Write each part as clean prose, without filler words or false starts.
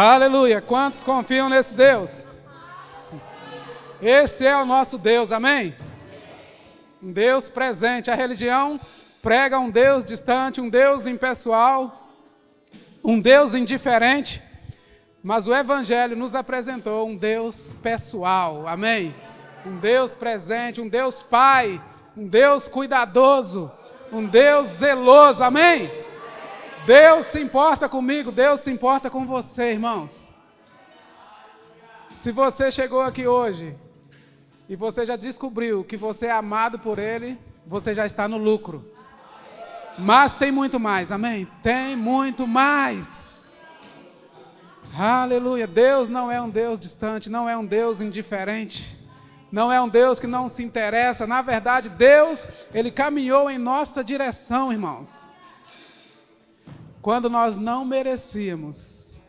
Aleluia. Quantos confiam nesse Deus? Esse é o nosso Deus, amém? Um Deus presente. A religião prega um Deus distante, um Deus impessoal, um Deus indiferente. Mas o Evangelho nos apresentou um Deus pessoal, amém? Um Deus presente, um Deus Pai, um Deus cuidadoso, um Deus zeloso, amém? Deus se importa comigo, Deus se importa com você, irmãos. Se você chegou aqui hoje e você já descobriu que você é amado por Ele, você já está no lucro. Mas tem muito mais, amém? Tem muito mais. Aleluia. Deus não é um Deus distante, não é um Deus indiferente, não é um Deus que não se interessa. Na verdade, Deus, Ele caminhou em nossa direção, irmãos. Quando nós não merecíamos,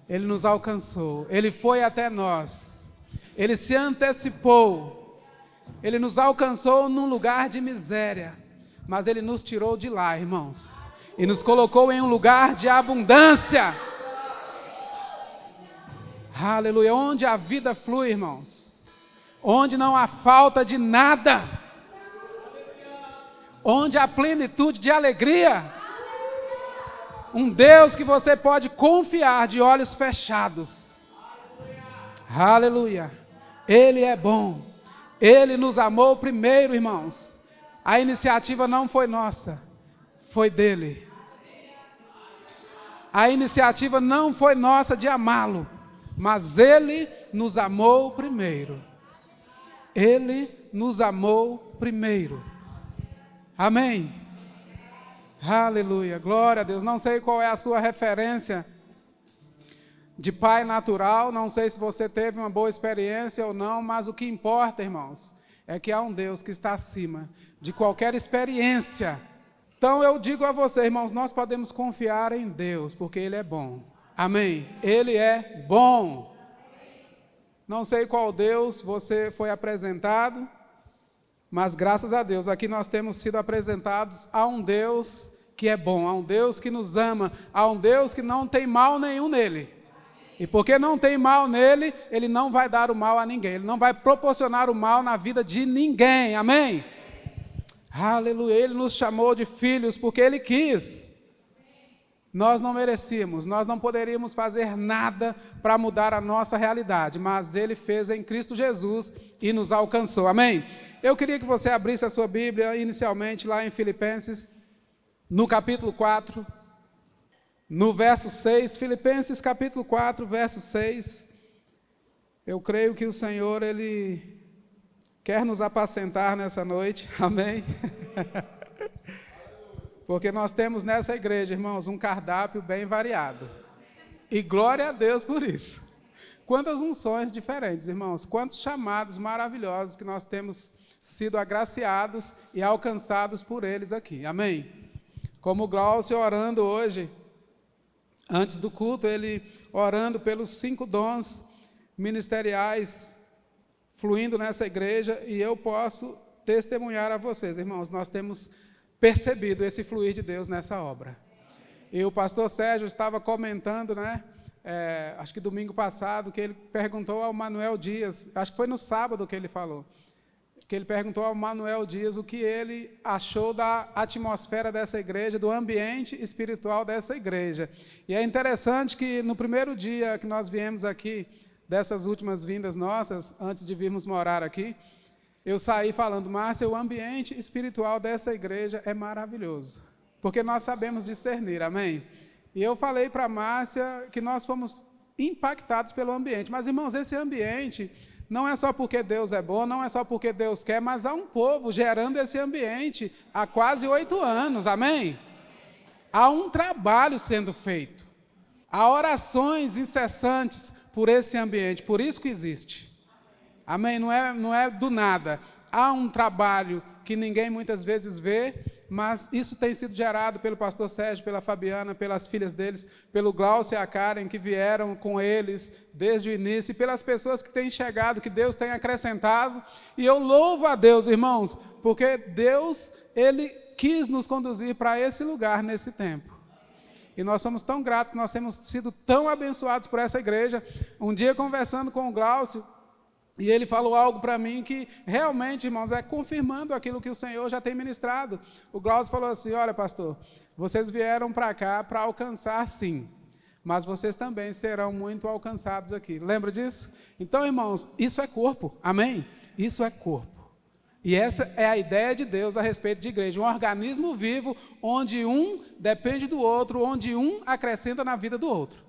Ele nos alcançou, Ele foi até nós, Ele se antecipou, Ele nos alcançou num lugar de miséria, mas Ele nos tirou de lá, irmãos, e nos colocou em um lugar de abundância. Aleluia, onde a vida flui, irmãos, onde não há falta de nada, onde há plenitude de alegria. Um Deus que você pode confiar de olhos fechados. Aleluia. Ele é bom. Ele nos amou primeiro, irmãos. A iniciativa não foi nossa, foi dele. A iniciativa não foi nossa de amá-lo, mas ele nos amou primeiro. Ele nos amou primeiro. Amém. Aleluia, glória a Deus. Não sei qual é a sua referência de pai natural, não sei se você teve uma boa experiência ou não, mas o que importa, irmãos, é que há um Deus que está acima de qualquer experiência. Então eu digo a você, irmãos, nós podemos confiar em Deus, porque Ele é bom. Amém? Ele é bom. Não sei qual Deus você foi apresentado, mas graças a Deus, aqui nós temos sido apresentados a um Deus que é bom, a um Deus que nos ama, a um Deus que não tem mal nenhum nele. E porque não tem mal nele, Ele não vai dar o mal a ninguém, Ele não vai proporcionar o mal na vida de ninguém, amém? Aleluia, Ele nos chamou de filhos porque Ele quis. Nós não merecíamos, nós não poderíamos fazer nada para mudar a nossa realidade, mas Ele fez em Cristo Jesus e nos alcançou, amém? Eu queria que você abrisse a sua Bíblia, inicialmente lá em Filipenses, no capítulo 4, no verso 6, Filipenses capítulo 4, verso 6, eu creio que o Senhor, Ele quer nos apacentar nessa noite, amém? Porque nós temos nessa igreja, irmãos, um cardápio bem variado, e glória a Deus por isso. Quantas unções diferentes, irmãos, quantos chamados maravilhosos que nós temos sido agraciados e alcançados por eles aqui, amém? Como o Glaucio orando hoje, antes do culto, ele orando pelos 5 dons ministeriais fluindo nessa igreja, e eu posso testemunhar a vocês, irmãos, nós temos percebido esse fluir de Deus nessa obra. E o pastor Sérgio estava comentando, né, acho que domingo passado, que ele perguntou ao Manuel Dias, acho que foi no sábado que ele falou, que ele perguntou ao Manuel Dias o que ele achou da atmosfera dessa igreja, do ambiente espiritual dessa igreja. E é interessante que no primeiro dia que nós viemos aqui, dessas últimas vindas nossas, antes de virmos morar aqui, eu saí falando, Márcia, o ambiente espiritual dessa igreja é maravilhoso, porque nós sabemos discernir, amém? E eu falei para a Márcia que nós fomos impactados pelo ambiente, mas irmãos, esse ambiente não é só porque Deus é bom, não é só porque Deus quer, mas há um povo gerando esse ambiente há quase 8 anos, amém? Há um trabalho sendo feito, há orações incessantes por esse ambiente, por isso que existe, amém? Não é do nada, há um trabalho que ninguém muitas vezes vê, mas isso tem sido gerado pelo pastor Sérgio, pela Fabiana, pelas filhas deles, pelo Glaucio e a Karen, que vieram com eles desde o início, e pelas pessoas que têm chegado, que Deus tem acrescentado, e eu louvo a Deus, irmãos, porque Deus, Ele quis nos conduzir para esse lugar nesse tempo. E nós somos tão gratos, nós temos sido tão abençoados por essa igreja. Um dia, conversando com o Glaucio, e ele falou algo para mim que realmente, irmãos, é confirmando aquilo que o Senhor já tem ministrado. O Glaucio falou assim: olha, pastor, vocês vieram para cá para alcançar, sim, mas vocês também serão muito alcançados aqui. Lembra disso? Então, irmãos, isso é corpo, amém? Isso é corpo. E essa é a ideia de Deus a respeito de igreja, um organismo vivo, onde um depende do outro, onde um acrescenta na vida do outro.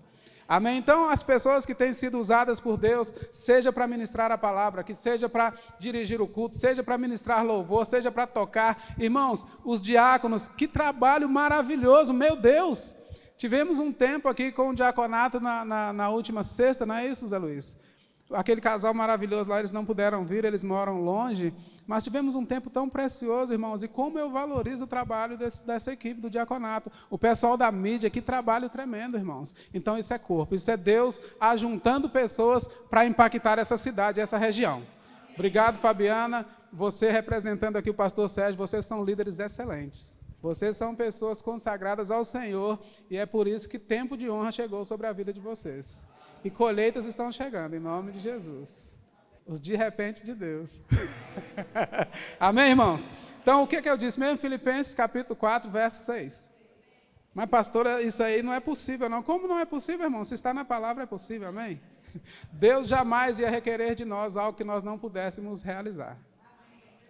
Amém? Então, as pessoas que têm sido usadas por Deus, seja para ministrar a palavra, que seja para dirigir o culto, seja para ministrar louvor, seja para tocar. Irmãos, os diáconos, que trabalho maravilhoso, meu Deus! Tivemos um tempo aqui com o diaconato na última sexta, não é isso, Zé Luiz? Aquele casal maravilhoso lá, eles não puderam vir, eles moram longe, mas tivemos um tempo tão precioso, irmãos, e como eu valorizo o trabalho dessa equipe do diaconato, o pessoal da mídia, que trabalho tremendo, irmãos. Então isso é corpo, isso é Deus ajuntando pessoas para impactar essa cidade, essa região. Obrigado, Fabiana, você representando aqui o pastor Sérgio, vocês são líderes excelentes. Vocês são pessoas consagradas ao Senhor, e é por isso que tempo de honra chegou sobre a vida de vocês. E colheitas estão chegando, em nome de Jesus. Os de repente de Deus. Amém, irmãos? Então, o que eu disse mesmo? Filipenses capítulo 4, verso 6. Mas, pastora, isso aí não é possível, não. Como não é possível, irmão? Se está na palavra, é possível, amém? Deus jamais ia requerer de nós algo que nós não pudéssemos realizar.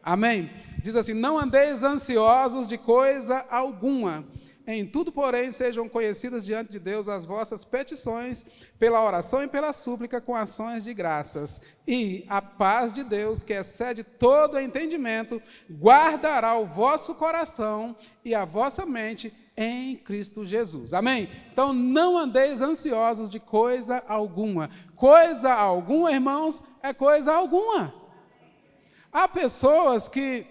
Amém? Diz assim: não andeis ansiosos de coisa alguma. Em tudo, porém, sejam conhecidas diante de Deus as vossas petições, pela oração e pela súplica, com ações de graças. E a paz de Deus, que excede todo entendimento, guardará o vosso coração e a vossa mente em Cristo Jesus. Amém? Então, não andeis ansiosos de coisa alguma. Coisa alguma, irmãos, é coisa alguma. Há pessoas que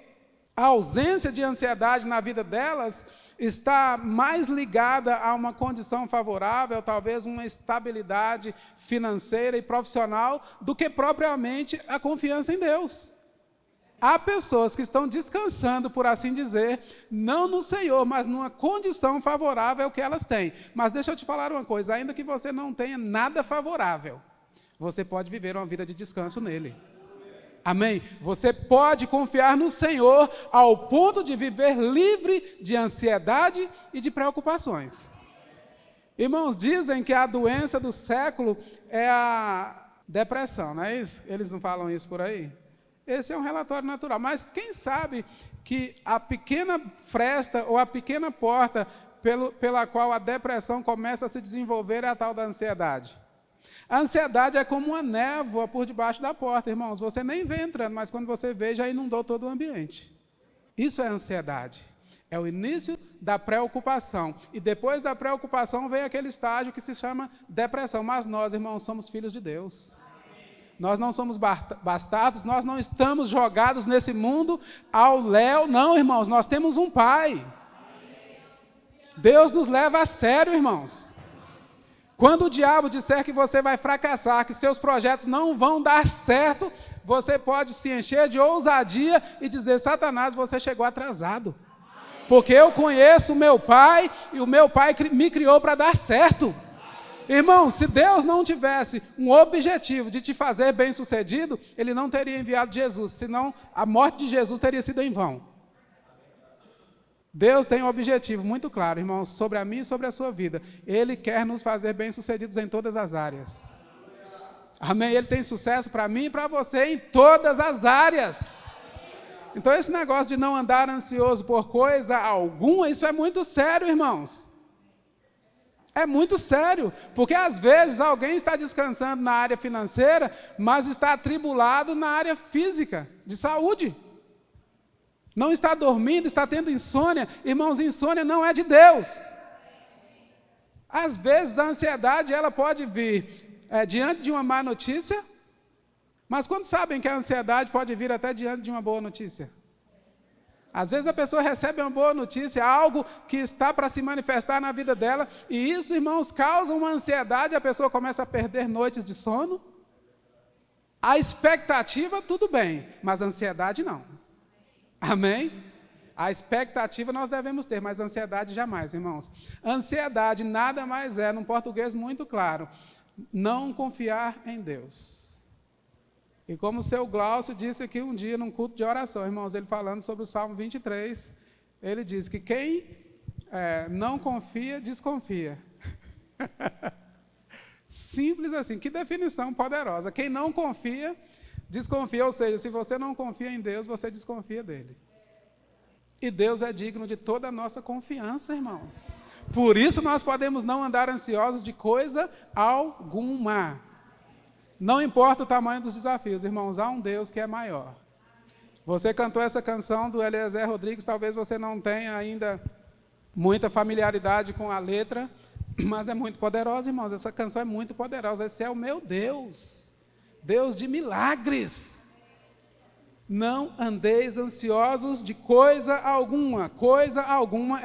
a ausência de ansiedade na vida delas está mais ligada a uma condição favorável, talvez uma estabilidade financeira e profissional, do que propriamente a confiança em Deus. Há pessoas que estão descansando, por assim dizer, não no Senhor, mas numa condição favorável que elas têm. Mas deixa eu te falar uma coisa, ainda que você não tenha nada favorável, você pode viver uma vida de descanso nele. Amém? Você pode confiar no Senhor ao ponto de viver livre de ansiedade e de preocupações. Irmãos, dizem que a doença do século é a depressão, não é isso? Eles não falam isso por aí? Esse é um relatório natural. Mas quem sabe que a pequena fresta ou a pequena porta pela qual a depressão começa a se desenvolver é a tal da ansiedade? A ansiedade é como uma névoa por debaixo da porta, irmãos. Você nem vê entrando, mas quando você vê, já inundou todo o ambiente. Isso é ansiedade. É o início da preocupação. E depois da preocupação vem aquele estágio que se chama depressão. Mas nós, irmãos, somos filhos de Deus. Nós não somos bastardos, nós não estamos jogados nesse mundo ao léu. Não, irmãos, nós temos um Pai. Deus nos leva a sério, irmãos. Quando o diabo disser que você vai fracassar, que seus projetos não vão dar certo, você pode se encher de ousadia e dizer: Satanás, você chegou atrasado. Porque eu conheço o meu Pai e o meu Pai me criou para dar certo. Irmão, se Deus não tivesse um objetivo de te fazer bem-sucedido, Ele não teria enviado Jesus, senão a morte de Jesus teria sido em vão. Deus tem um objetivo muito claro, irmãos, sobre a minha e sobre a sua vida. Ele quer nos fazer bem-sucedidos em todas as áreas. Amém? Ele tem sucesso para mim e para você em todas as áreas. Então, esse negócio de não andar ansioso por coisa alguma, isso é muito sério, irmãos. É muito sério, porque às vezes alguém está descansando na área financeira, mas está atribulado na área física, de saúde. Não está dormindo, está tendo insônia. Irmãos, insônia não é de Deus. Às vezes a ansiedade ela pode vir diante de uma má notícia, mas quando sabem que a ansiedade pode vir até diante de uma boa notícia? Às vezes a pessoa recebe uma boa notícia, algo que está para se manifestar na vida dela, e isso, irmãos, causa uma ansiedade, a pessoa começa a perder noites de sono. A expectativa, tudo bem, mas a ansiedade não. Amém? A expectativa nós devemos ter, mas ansiedade jamais, irmãos. Ansiedade nada mais é, num português muito claro, não confiar em Deus. E como o seu Glaucio disse aqui um dia num culto de oração, irmãos, ele falando sobre o Salmo 23, ele diz que quem não confia, desconfia. Simples assim, que definição poderosa. Quem não confia, desconfia, ou seja, se você não confia em Deus, você desconfia dele. E Deus é digno de toda a nossa confiança, irmãos. Por isso nós podemos não andar ansiosos de coisa alguma. Não importa o tamanho dos desafios, irmãos, há um Deus que é maior. Você cantou essa canção do Eliezer Rodrigues, talvez você não tenha ainda muita familiaridade com a letra, mas é muito poderosa, irmãos. Essa canção é muito poderosa. Esse é o meu Deus, Deus de milagres. Não andeis ansiosos de coisa alguma é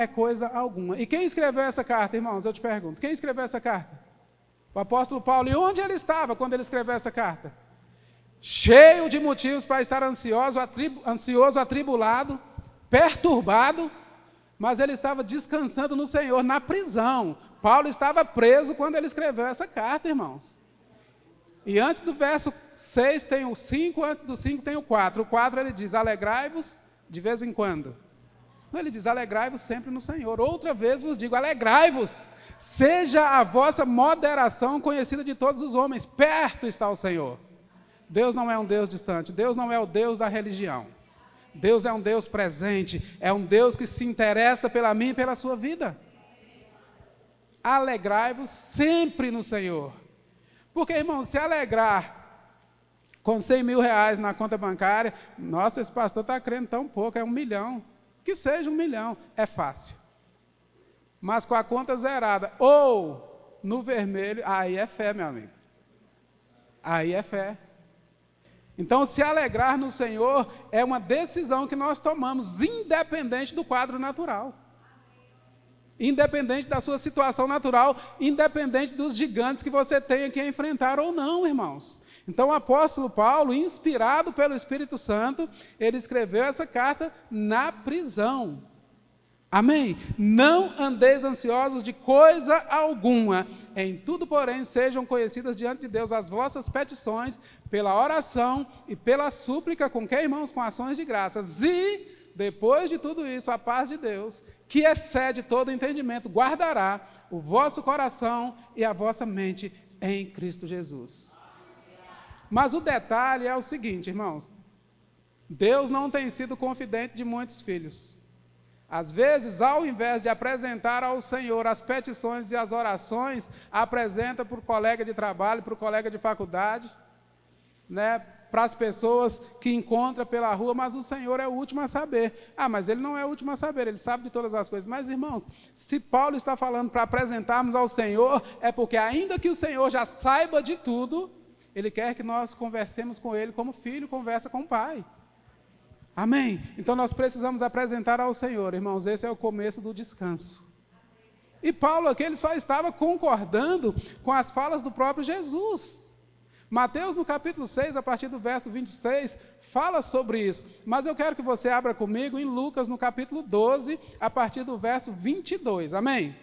coisa alguma. E quem escreveu essa carta, irmãos? Eu te pergunto, quem escreveu essa carta? O apóstolo Paulo. E onde ele estava quando ele escreveu essa carta? Cheio de motivos para estar ansioso, atribulado, perturbado, mas ele estava descansando no Senhor, na prisão. Paulo estava preso quando ele escreveu essa carta, irmãos. E antes do verso 6 tem o 5, antes do 5 tem o 4. O 4 ele diz, alegrai-vos de vez em quando. Não, ele diz, alegrai-vos sempre no Senhor. Outra vez vos digo, alegrai-vos. Seja a vossa moderação conhecida de todos os homens. Perto está o Senhor. Deus não é um Deus distante. Deus não é o Deus da religião. Deus é um Deus presente. É um Deus que se interessa pela mim e pela sua vida. Alegrai-vos sempre no Senhor. Porque, irmão, se alegrar com 100 mil reais na conta bancária, nossa, esse pastor está crendo tão pouco, é 1 milhão. Que seja 1 milhão, é fácil. Mas com a conta zerada, ou no vermelho, aí é fé, meu amigo. Aí é fé. Então, se alegrar no Senhor é uma decisão que nós tomamos, independente do quadro natural. Independente da sua situação natural, independente dos gigantes que você tenha que enfrentar ou não, irmãos. Então, o apóstolo Paulo, inspirado pelo Espírito Santo, ele escreveu essa carta na prisão. Amém? Não andeis ansiosos de coisa alguma, em tudo, porém, sejam conhecidas diante de Deus as vossas petições, pela oração e pela súplica, com que, irmãos? Com ações de graças. E, depois de tudo isso, a paz de Deus, que excede todo entendimento, guardará o vosso coração e a vossa mente em Cristo Jesus. Mas o detalhe é o seguinte, irmãos, Deus não tem sido confidente de muitos filhos. Às vezes, ao invés de apresentar ao Senhor as petições e as orações, apresenta para o colega de trabalho, para o colega de faculdade, para as pessoas que encontra pela rua, mas o Senhor é o último a saber. Ah, mas ele não é o último a saber, ele sabe de todas as coisas. Mas, irmãos, se Paulo está falando para apresentarmos ao Senhor, é porque ainda que o Senhor já saiba de tudo, ele quer que nós conversemos com ele como filho conversa com o pai. Amém? Então nós precisamos apresentar ao Senhor, irmãos, esse é o começo do descanso. E Paulo aqui, ele só estava concordando com as falas do próprio Jesus. Mateus, no capítulo 6, a partir do verso 26, fala sobre isso. Mas eu quero que você abra comigo em Lucas, no capítulo 12, a partir do verso 22. Amém?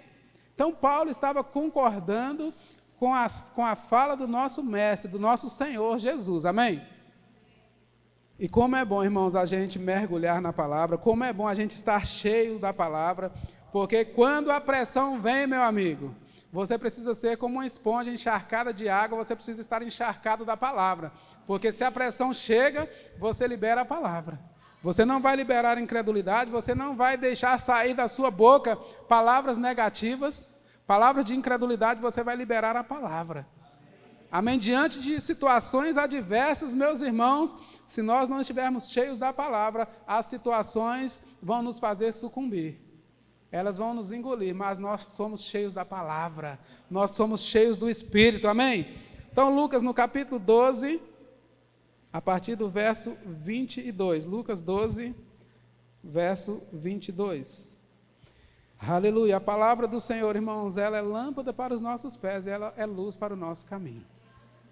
Então, Paulo estava concordando com a fala do nosso mestre, do nosso Senhor Jesus. Amém? E como é bom, irmãos, a gente mergulhar na palavra, como é bom a gente estar cheio da palavra, porque quando a pressão vem, meu amigo, você precisa ser como uma esponja encharcada de água, você precisa estar encharcado da palavra. Porque se a pressão chega, você libera a palavra. Você não vai liberar incredulidade, você não vai deixar sair da sua boca palavras negativas, palavras de incredulidade, você vai liberar a palavra. Amém? Diante de situações adversas, meus irmãos, se nós não estivermos cheios da palavra, as situações vão nos fazer sucumbir. Elas vão nos engolir, mas nós somos cheios da palavra. Nós somos cheios do Espírito. Amém? Então, Lucas, no capítulo 12, a partir do verso 22. Lucas 12, verso 22. Aleluia. A palavra do Senhor, irmãos, ela é lâmpada para os nossos pés, ela é luz para o nosso caminho.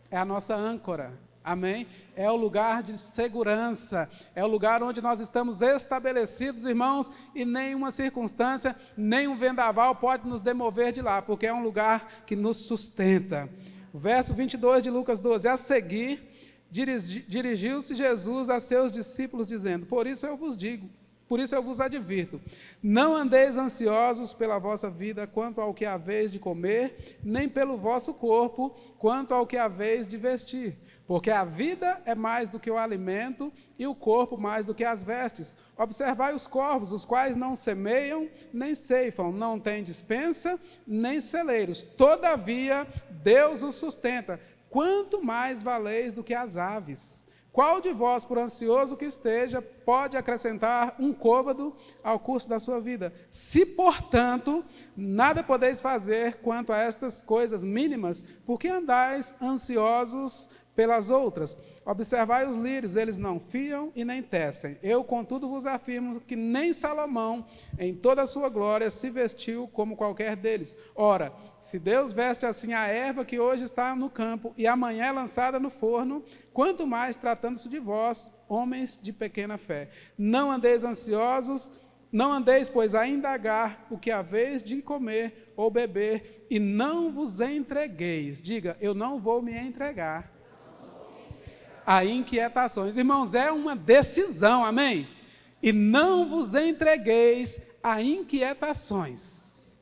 É a nossa âncora. Amém? É o lugar de segurança, é o lugar onde nós estamos estabelecidos, irmãos, e nenhuma circunstância, nenhum vendaval pode nos demover de lá, porque é um lugar que nos sustenta. O verso 22 de Lucas 12, a seguir, dirigiu-se Jesus a seus discípulos, dizendo, por isso eu vos advirto, não andeis ansiosos pela vossa vida quanto ao que haveis de comer, nem pelo vosso corpo quanto ao que haveis de vestir. Porque a vida é mais do que o alimento e o corpo mais do que as vestes. Observai os corvos, os quais não semeiam, nem ceifam, não têm despensa, nem celeiros. Todavia, Deus os sustenta. Quanto mais valeis do que as aves? Qual de vós, por ansioso que esteja, pode acrescentar um côvado ao curso da sua vida? Se, portanto, nada podeis fazer quanto a estas coisas mínimas, por que andais ansiosos pelas outras? Observai os lírios, eles não fiam e nem tecem. Eu, contudo, vos afirmo que nem Salomão, em toda a sua glória, se vestiu como qualquer deles. Ora, se Deus veste assim a erva que hoje está no campo e amanhã é lançada no forno, quanto mais tratando-se de vós, homens de pequena fé. Não andeis ansiosos, não andeis, pois, a indagar o que haveis de comer ou beber, e não vos entregueis. Diga, eu não vou me entregar a inquietações. Irmãos, é uma decisão, amém? E não vos entregueis a inquietações.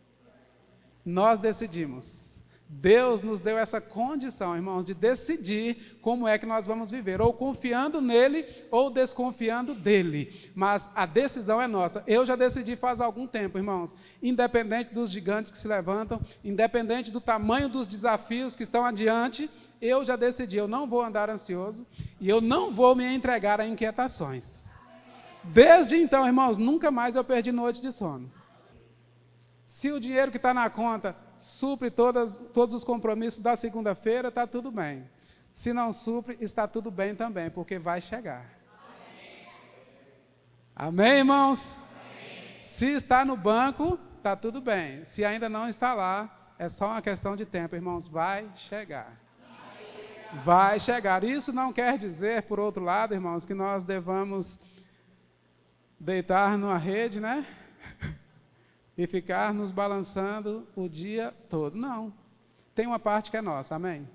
Nós decidimos. Deus nos deu essa condição, irmãos, de decidir como é que nós vamos viver, ou confiando nele, ou desconfiando dele. Mas a decisão é nossa. Eu já decidi faz algum tempo, irmãos, independente dos gigantes que se levantam, independente do tamanho dos desafios que estão adiante, eu já decidi, eu não vou andar ansioso e eu não vou me entregar a inquietações. Desde então, irmãos, nunca mais eu perdi noite de sono. Se o dinheiro que está na conta supre todos os compromissos da segunda-feira, está tudo bem. Se não supre, está tudo bem também, porque vai chegar. Amém, irmãos? Amém. Se está no banco, está tudo bem. Se ainda não está lá, é só uma questão de tempo, irmãos, vai chegar. Vai chegar. Isso não quer dizer, por outro lado, irmãos, que nós devamos deitar numa rede, né? E ficar nos balançando o dia todo. Não. Tem uma parte que é nossa, amém?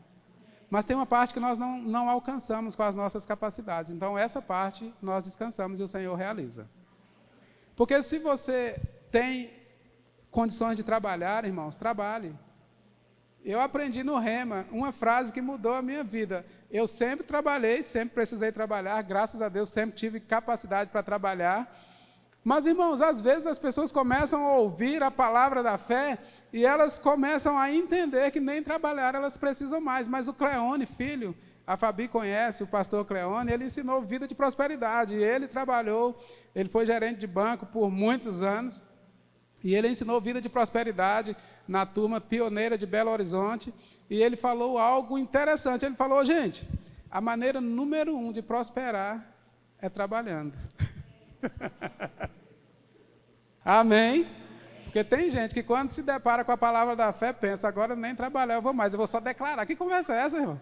Mas tem uma parte que nós não alcançamos com as nossas capacidades. Então, essa parte nós descansamos e o Senhor realiza. Porque se você tem condições de trabalhar, irmãos, trabalhe. Eu aprendi no Rema uma frase que mudou a minha vida. Eu sempre trabalhei, sempre precisei trabalhar, graças a Deus sempre tive capacidade para trabalhar. Mas, irmãos, às vezes as pessoas começam a ouvir a palavra da fé e elas começam a entender que nem trabalhar elas precisam mais. Mas o Cleone, filho, a Fabi conhece, o pastor Cleone, ele ensinou vida de prosperidade. Ele trabalhou, ele foi gerente de banco por muitos anos. E ele ensinou vida de prosperidade na turma pioneira de Belo Horizonte. E ele falou algo interessante. Ele falou, gente, a maneira número 1 de prosperar é trabalhando. Amém? Porque tem gente que quando se depara com a palavra da fé, pensa, agora nem trabalhar eu vou mais, eu vou só declarar. Que conversa é essa, irmão?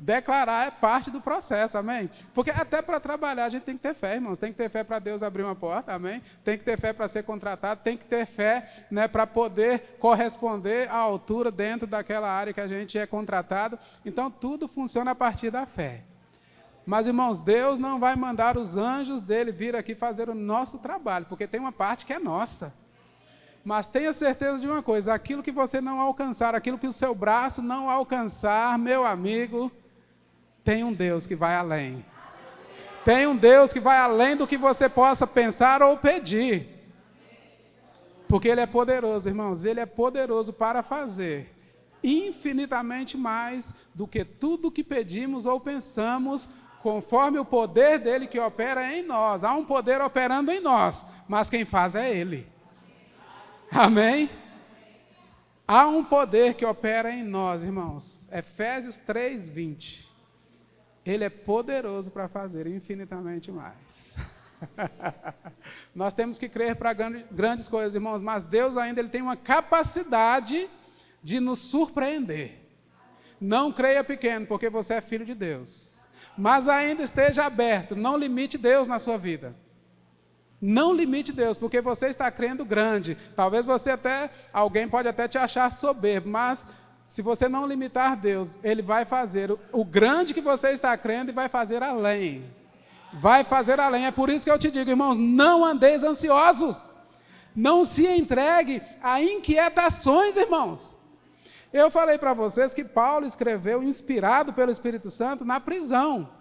Declarar é parte do processo, amém? Porque até para trabalhar a gente tem que ter fé, irmãos. Tem que ter fé para Deus abrir uma porta, amém? Tem que ter fé para ser contratado, tem que ter fé, né, para poder corresponder à altura dentro daquela área que a gente é contratado. Então, tudo funciona a partir da fé. Mas, irmãos, Deus não vai mandar os anjos dele vir aqui fazer o nosso trabalho, porque tem uma parte que é nossa. Mas tenha certeza de uma coisa, aquilo que você não alcançar, aquilo que o seu braço não alcançar, meu amigo, tem um Deus que vai além. Tem um Deus que vai além do que você possa pensar ou pedir. Porque Ele é poderoso, irmãos, Ele é poderoso para fazer infinitamente mais do que tudo que pedimos ou pensamos, conforme o poder dele que opera em nós. Há um poder operando em nós, mas quem faz é Ele. Amém? Há um poder que opera em nós, irmãos. Efésios 3:20. Ele é poderoso para fazer infinitamente mais. Nós temos que crer para grandes coisas, irmãos, mas Deus ainda ele tem uma capacidade de nos surpreender. Não creia pequeno, porque você é filho de Deus. Mas ainda esteja aberto, não limite Deus na sua vida. Não limite Deus, porque você está crendo grande. Talvez alguém pode até te achar soberbo, mas se você não limitar Deus, Ele vai fazer o grande que você está crendo e vai fazer além. Vai fazer além. É por isso que eu te digo, irmãos, não andeis ansiosos. Não se entregue a inquietações, irmãos. Eu falei para vocês que Paulo escreveu, inspirado pelo Espírito Santo, na prisão.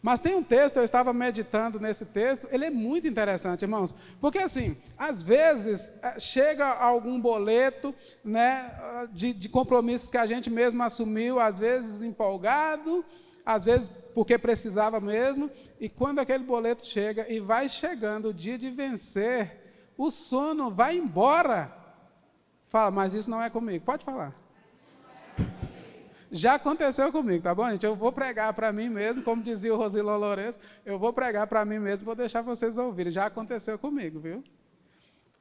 Mas tem um texto, eu estava meditando nesse texto, ele é muito interessante, irmãos. Porque assim, às vezes, chega algum boleto, né, de compromissos que a gente mesmo assumiu, às vezes empolgado, às vezes porque precisava mesmo, e quando aquele boleto chega e vai chegando o dia de vencer, o sono vai embora. Fala, mas isso não é comigo. Pode falar. Já aconteceu comigo, tá bom, gente? Eu vou pregar para mim mesmo, como dizia o Rosilon Lourenço, eu vou pregar para mim mesmo, vou deixar vocês ouvirem. Já aconteceu comigo, viu?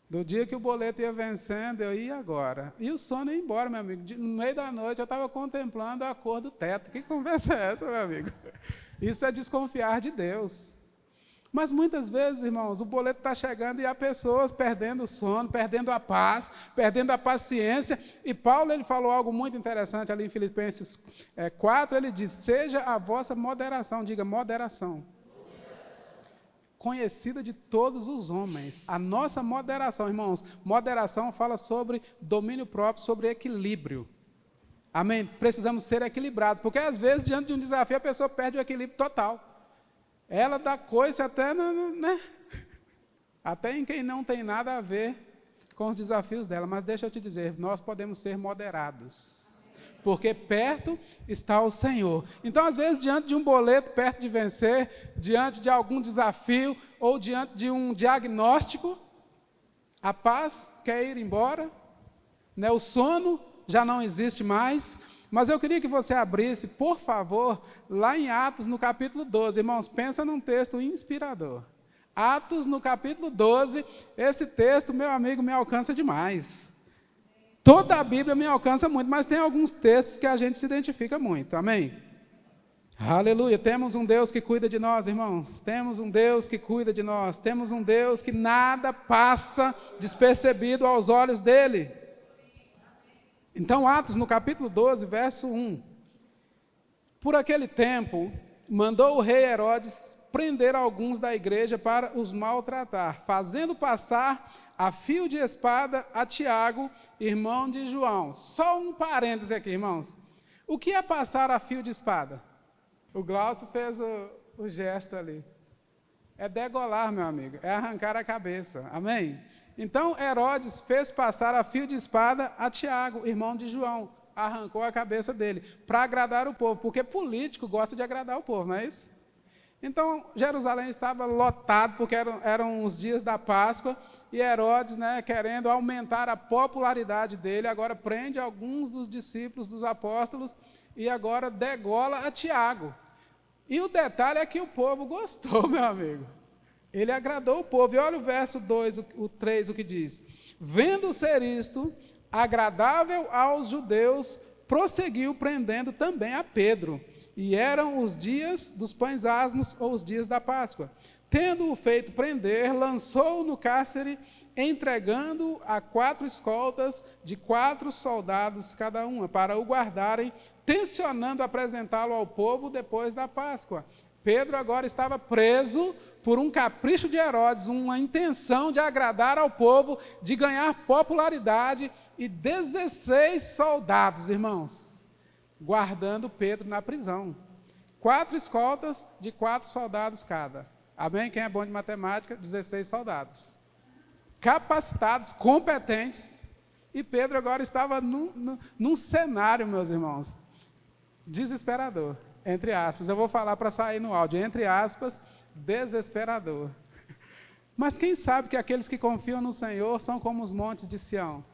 Do dia que o boleto ia vencendo, eu ia agora. E o sono ia embora, meu amigo. No meio da noite, eu estava contemplando a cor do teto. Que conversa é essa, meu amigo? Isso é desconfiar de Deus. Mas muitas vezes, irmãos, o boleto está chegando e há pessoas perdendo o sono, perdendo a paz, perdendo a paciência. E Paulo, ele falou algo muito interessante ali em Filipenses 4, ele diz, seja a vossa moderação, diga moderação, conhecida de todos os homens. A nossa moderação, irmãos, moderação fala sobre domínio próprio, sobre equilíbrio. Amém? Precisamos ser equilibrados, porque às vezes, diante de um desafio, a pessoa perde o equilíbrio total. Ela dá coisa até, né? Até em quem não tem nada a ver com os desafios dela. Mas deixa eu te dizer, nós podemos ser moderados, porque perto está o Senhor. Então, às vezes, diante de um boleto perto de vencer, diante de algum desafio, ou diante de um diagnóstico, a paz quer ir embora, né? O sono já não existe mais. Mas eu queria que você abrisse, por favor, lá em Atos, no capítulo 12. Irmãos, pensa num texto inspirador. Atos, no capítulo 12, esse texto, meu amigo, me alcança demais. Toda a Bíblia me alcança muito, mas tem alguns textos que a gente se identifica muito. Amém? Aleluia. Temos um Deus que cuida de nós, irmãos. Temos um Deus que cuida de nós. Temos um Deus que nada passa despercebido aos olhos dele. Então, Atos, no capítulo 12, verso 1. Por aquele tempo, mandou o rei Herodes prender alguns da igreja para os maltratar, fazendo passar a fio de espada a Tiago, irmão de João. Só um parêntese aqui, irmãos. O que é passar a fio de espada? O Glaucio fez o gesto ali. É degolar, meu amigo, é arrancar a cabeça. Amém? Então, Herodes fez passar a fio de espada a Tiago, irmão de João. Arrancou a cabeça dele, para agradar o povo, porque político gosta de agradar o povo, não é isso? Então, Jerusalém estava lotado, porque eram os dias da Páscoa, e Herodes, né, querendo aumentar a popularidade dele, agora prende alguns dos discípulos, dos apóstolos, e agora degola a Tiago. E o detalhe é que o povo gostou, meu amigo. Ele agradou o povo. E olha o verso 2, o 3, o que diz. Vendo ser isto agradável aos judeus, prosseguiu prendendo também a Pedro. E eram os dias dos pães asmos, ou os dias da Páscoa. Tendo-o feito prender, lançou-o no cárcere, entregando-o a 4 escoltas de 4 soldados cada uma, para o guardarem, tencionando apresentá-lo ao povo depois da Páscoa. Pedro agora estava preso por um capricho de Herodes, uma intenção de agradar ao povo, de ganhar popularidade, e 16 soldados, irmãos, guardando Pedro na prisão. 4 escoltas de 4 soldados cada. Amém? Quem é bom de matemática? 16 soldados. Capacitados, competentes, e Pedro agora estava num cenário, meus irmãos, desesperador. Entre aspas, eu vou falar para sair no áudio, entre aspas, desesperador. Mas quem sabe que aqueles que confiam no Senhor são como os montes de Sião,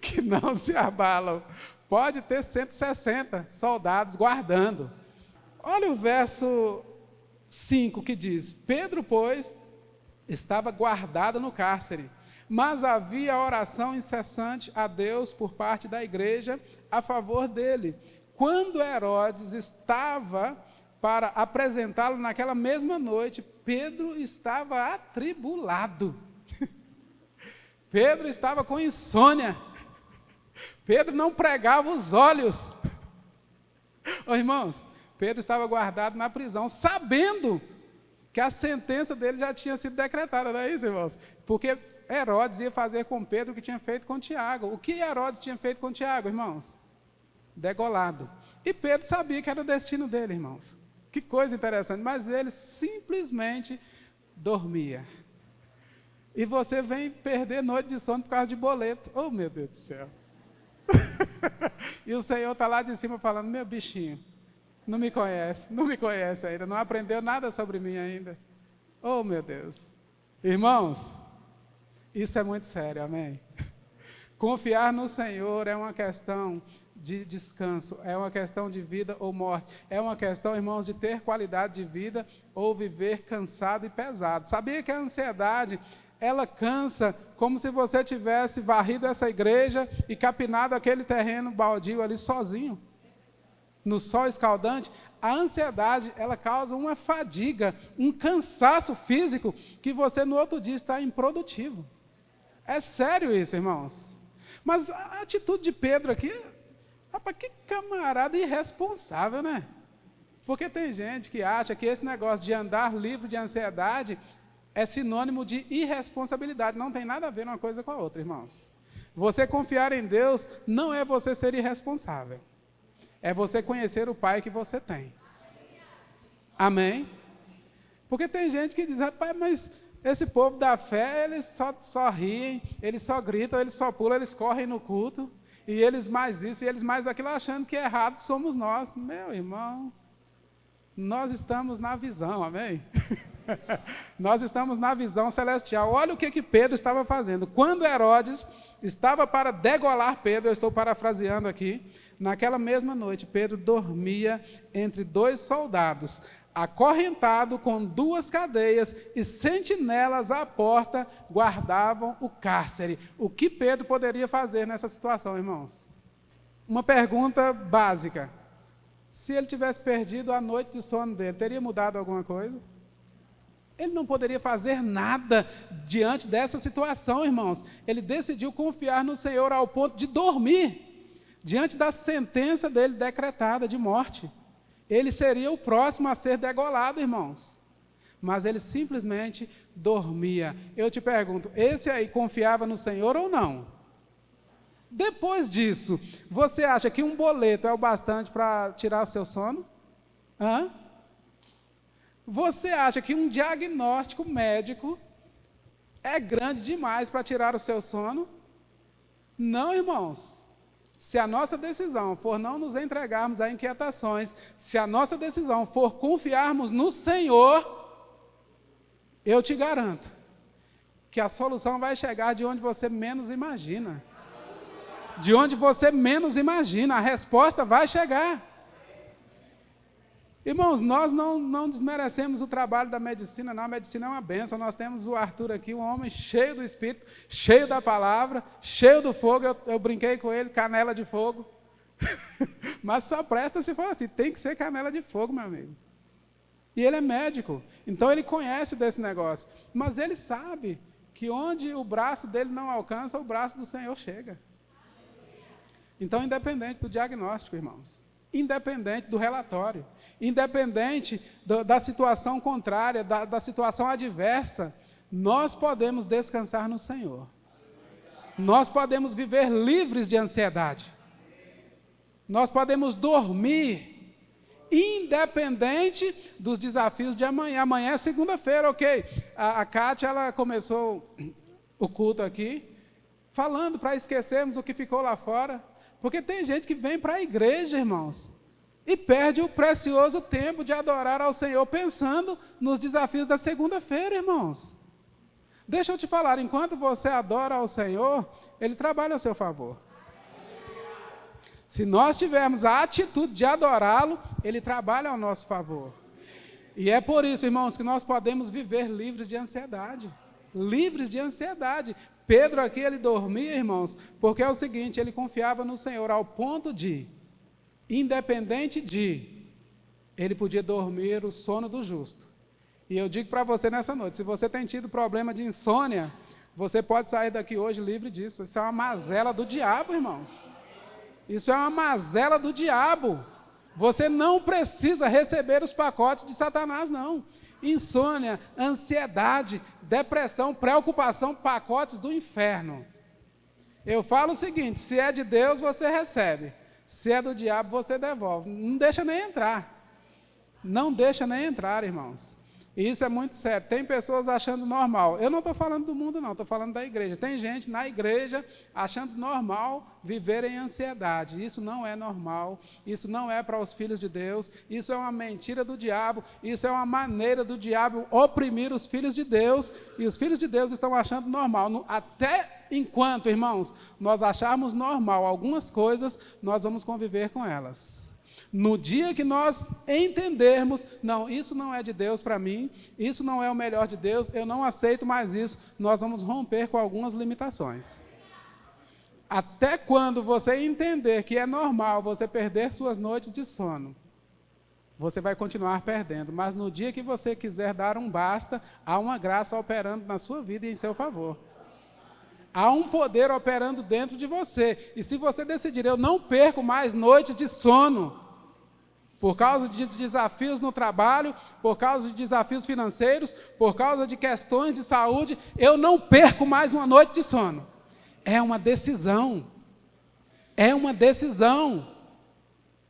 que não se abalam. Pode ter 160 soldados guardando. Olha o verso 5 que diz, Pedro, pois, estava guardado no cárcere, mas havia oração incessante a Deus por parte da igreja a favor dele. Quando Herodes estava para apresentá-lo naquela mesma noite, Pedro estava atribulado. Pedro estava com insônia. Pedro não pregava os olhos. Ô, irmãos, Pedro estava guardado na prisão, sabendo que a sentença dele já tinha sido decretada, não é isso, irmãos? Porque Herodes ia fazer com Pedro o que tinha feito com Tiago. O que Herodes tinha feito com Tiago, irmãos? Degolado. E Pedro sabia que era o destino dele, irmãos. Que coisa interessante. Mas ele simplesmente dormia. E você vem perder noite de sono por causa de boleto. Oh, meu Deus do céu. E o Senhor está lá de cima falando, meu bichinho, não me conhece ainda, não aprendeu nada sobre mim ainda. Oh, meu Deus. Irmãos, isso é muito sério, amém? Confiar no Senhor é uma questão de descanso, é uma questão de vida ou morte, é uma questão, irmãos, de ter qualidade de vida ou viver cansado e pesado. Sabia que a ansiedade, ela cansa como se você tivesse varrido essa igreja e capinado aquele terreno baldio ali sozinho, no sol escaldante? A ansiedade, ela causa uma fadiga, um cansaço físico, que você no outro dia está improdutivo. É sério isso, irmãos. Mas a atitude de Pedro aqui, rapaz, que camarada irresponsável, né? Porque tem gente que acha que esse negócio de andar livre de ansiedade é sinônimo de irresponsabilidade. Não tem nada a ver uma coisa com a outra, irmãos. Você confiar em Deus não é você ser irresponsável. É você conhecer o Pai que você tem. Amém? Porque tem gente que diz, rapaz, mas esse povo da fé, eles só riem, eles só gritam, eles só pulam, eles correm no culto, e eles mais isso, e eles mais aquilo, achando que errado somos nós. Meu irmão, nós estamos na visão, amém? Nós estamos na visão celestial. Olha o que Pedro estava fazendo. Quando Herodes estava para degolar Pedro, eu estou parafraseando aqui, naquela mesma noite, Pedro dormia entre dois soldados, acorrentado com duas cadeias, e sentinelas à porta guardavam o cárcere. O que Pedro poderia fazer nessa situação, irmãos? Uma pergunta básica. Se ele tivesse perdido a noite de sono dele, teria mudado alguma coisa? Ele não poderia fazer nada diante dessa situação, irmãos. Ele decidiu confiar no Senhor ao ponto de dormir, diante da sentença dele decretada de morte. Ele seria o próximo a ser degolado, irmãos. Mas ele simplesmente dormia. Eu te pergunto, esse aí confiava no Senhor ou não? Depois disso, você acha que um boleto é o bastante para tirar o seu sono? Hã? Você acha que um diagnóstico médico é grande demais para tirar o seu sono? Não, irmãos. Se a nossa decisão for não nos entregarmos a inquietações, se a nossa decisão for confiarmos no Senhor, eu te garanto que a solução vai chegar de onde você menos imagina. De onde você menos imagina, a resposta vai chegar. Irmãos, nós não desmerecemos o trabalho da medicina, não. A medicina é uma bênção. Nós temos o Arthur aqui, um homem cheio do Espírito, cheio da palavra, cheio do fogo. Eu brinquei com ele, canela de fogo. Mas só presta se for assim, tem que ser canela de fogo, meu amigo. E ele é médico, então ele conhece desse negócio. Mas ele sabe que onde o braço dele não alcança, o braço do Senhor chega. Então, independente do diagnóstico, irmãos, independente do relatório, independente da situação contrária, da situação adversa, nós podemos descansar no Senhor. Nós podemos viver livres de ansiedade. Nós podemos dormir, independente dos desafios de amanhã. Amanhã é segunda-feira, ok? A Kátia, ela começou o culto aqui, falando para esquecermos o que ficou lá fora. Porque tem gente que vem para a igreja, irmãos, e perde o precioso tempo de adorar ao Senhor, pensando nos desafios da segunda-feira, irmãos. Deixa eu te falar, enquanto você adora ao Senhor, Ele trabalha ao seu favor. Se nós tivermos a atitude de adorá-lo, Ele trabalha ao nosso favor. E é por isso, irmãos, que nós podemos viver livres de ansiedade. Livres de ansiedade. Pedro aqui, ele dormia, irmãos, porque é o seguinte, ele confiava no Senhor ao ponto de, independente de, ele podia dormir o sono do justo. E eu digo para você nessa noite, se você tem tido problema de insônia, você pode sair daqui hoje livre disso. Isso é uma mazela do diabo, irmãos. Isso é uma mazela do diabo. Você não precisa receber os pacotes de Satanás, não. Insônia, ansiedade, depressão, preocupação, pacotes do inferno. Eu falo o seguinte, se é de Deus, você recebe. Se é do diabo, você devolve. Não deixa nem entrar. Não deixa nem entrar, irmãos. E isso é muito sério. Tem pessoas achando normal. Eu não estou falando do mundo, não. Estou falando da igreja. Tem gente na igreja achando normal viver em ansiedade. Isso não é normal. Isso não é para os filhos de Deus. Isso é uma mentira do diabo. Isso é uma maneira do diabo oprimir os filhos de Deus. E os filhos de Deus estão achando normal. Até enquanto, irmãos, nós acharmos normal algumas coisas, nós vamos conviver com elas. No dia que nós entendermos, não, isso não é de Deus para mim, isso não é o melhor de Deus, eu não aceito mais isso, nós vamos romper com algumas limitações. Até quando você entender que é normal você perder suas noites de sono, você vai continuar perdendo, mas no dia que você quiser dar um basta, há uma graça operando na sua vida e em seu favor. Há um poder operando dentro de você, e se você decidir, eu não perco mais noites de sono, por causa de desafios no trabalho, por causa de desafios financeiros, por causa de questões de saúde, eu não perco mais uma noite de sono. É uma decisão. É uma decisão.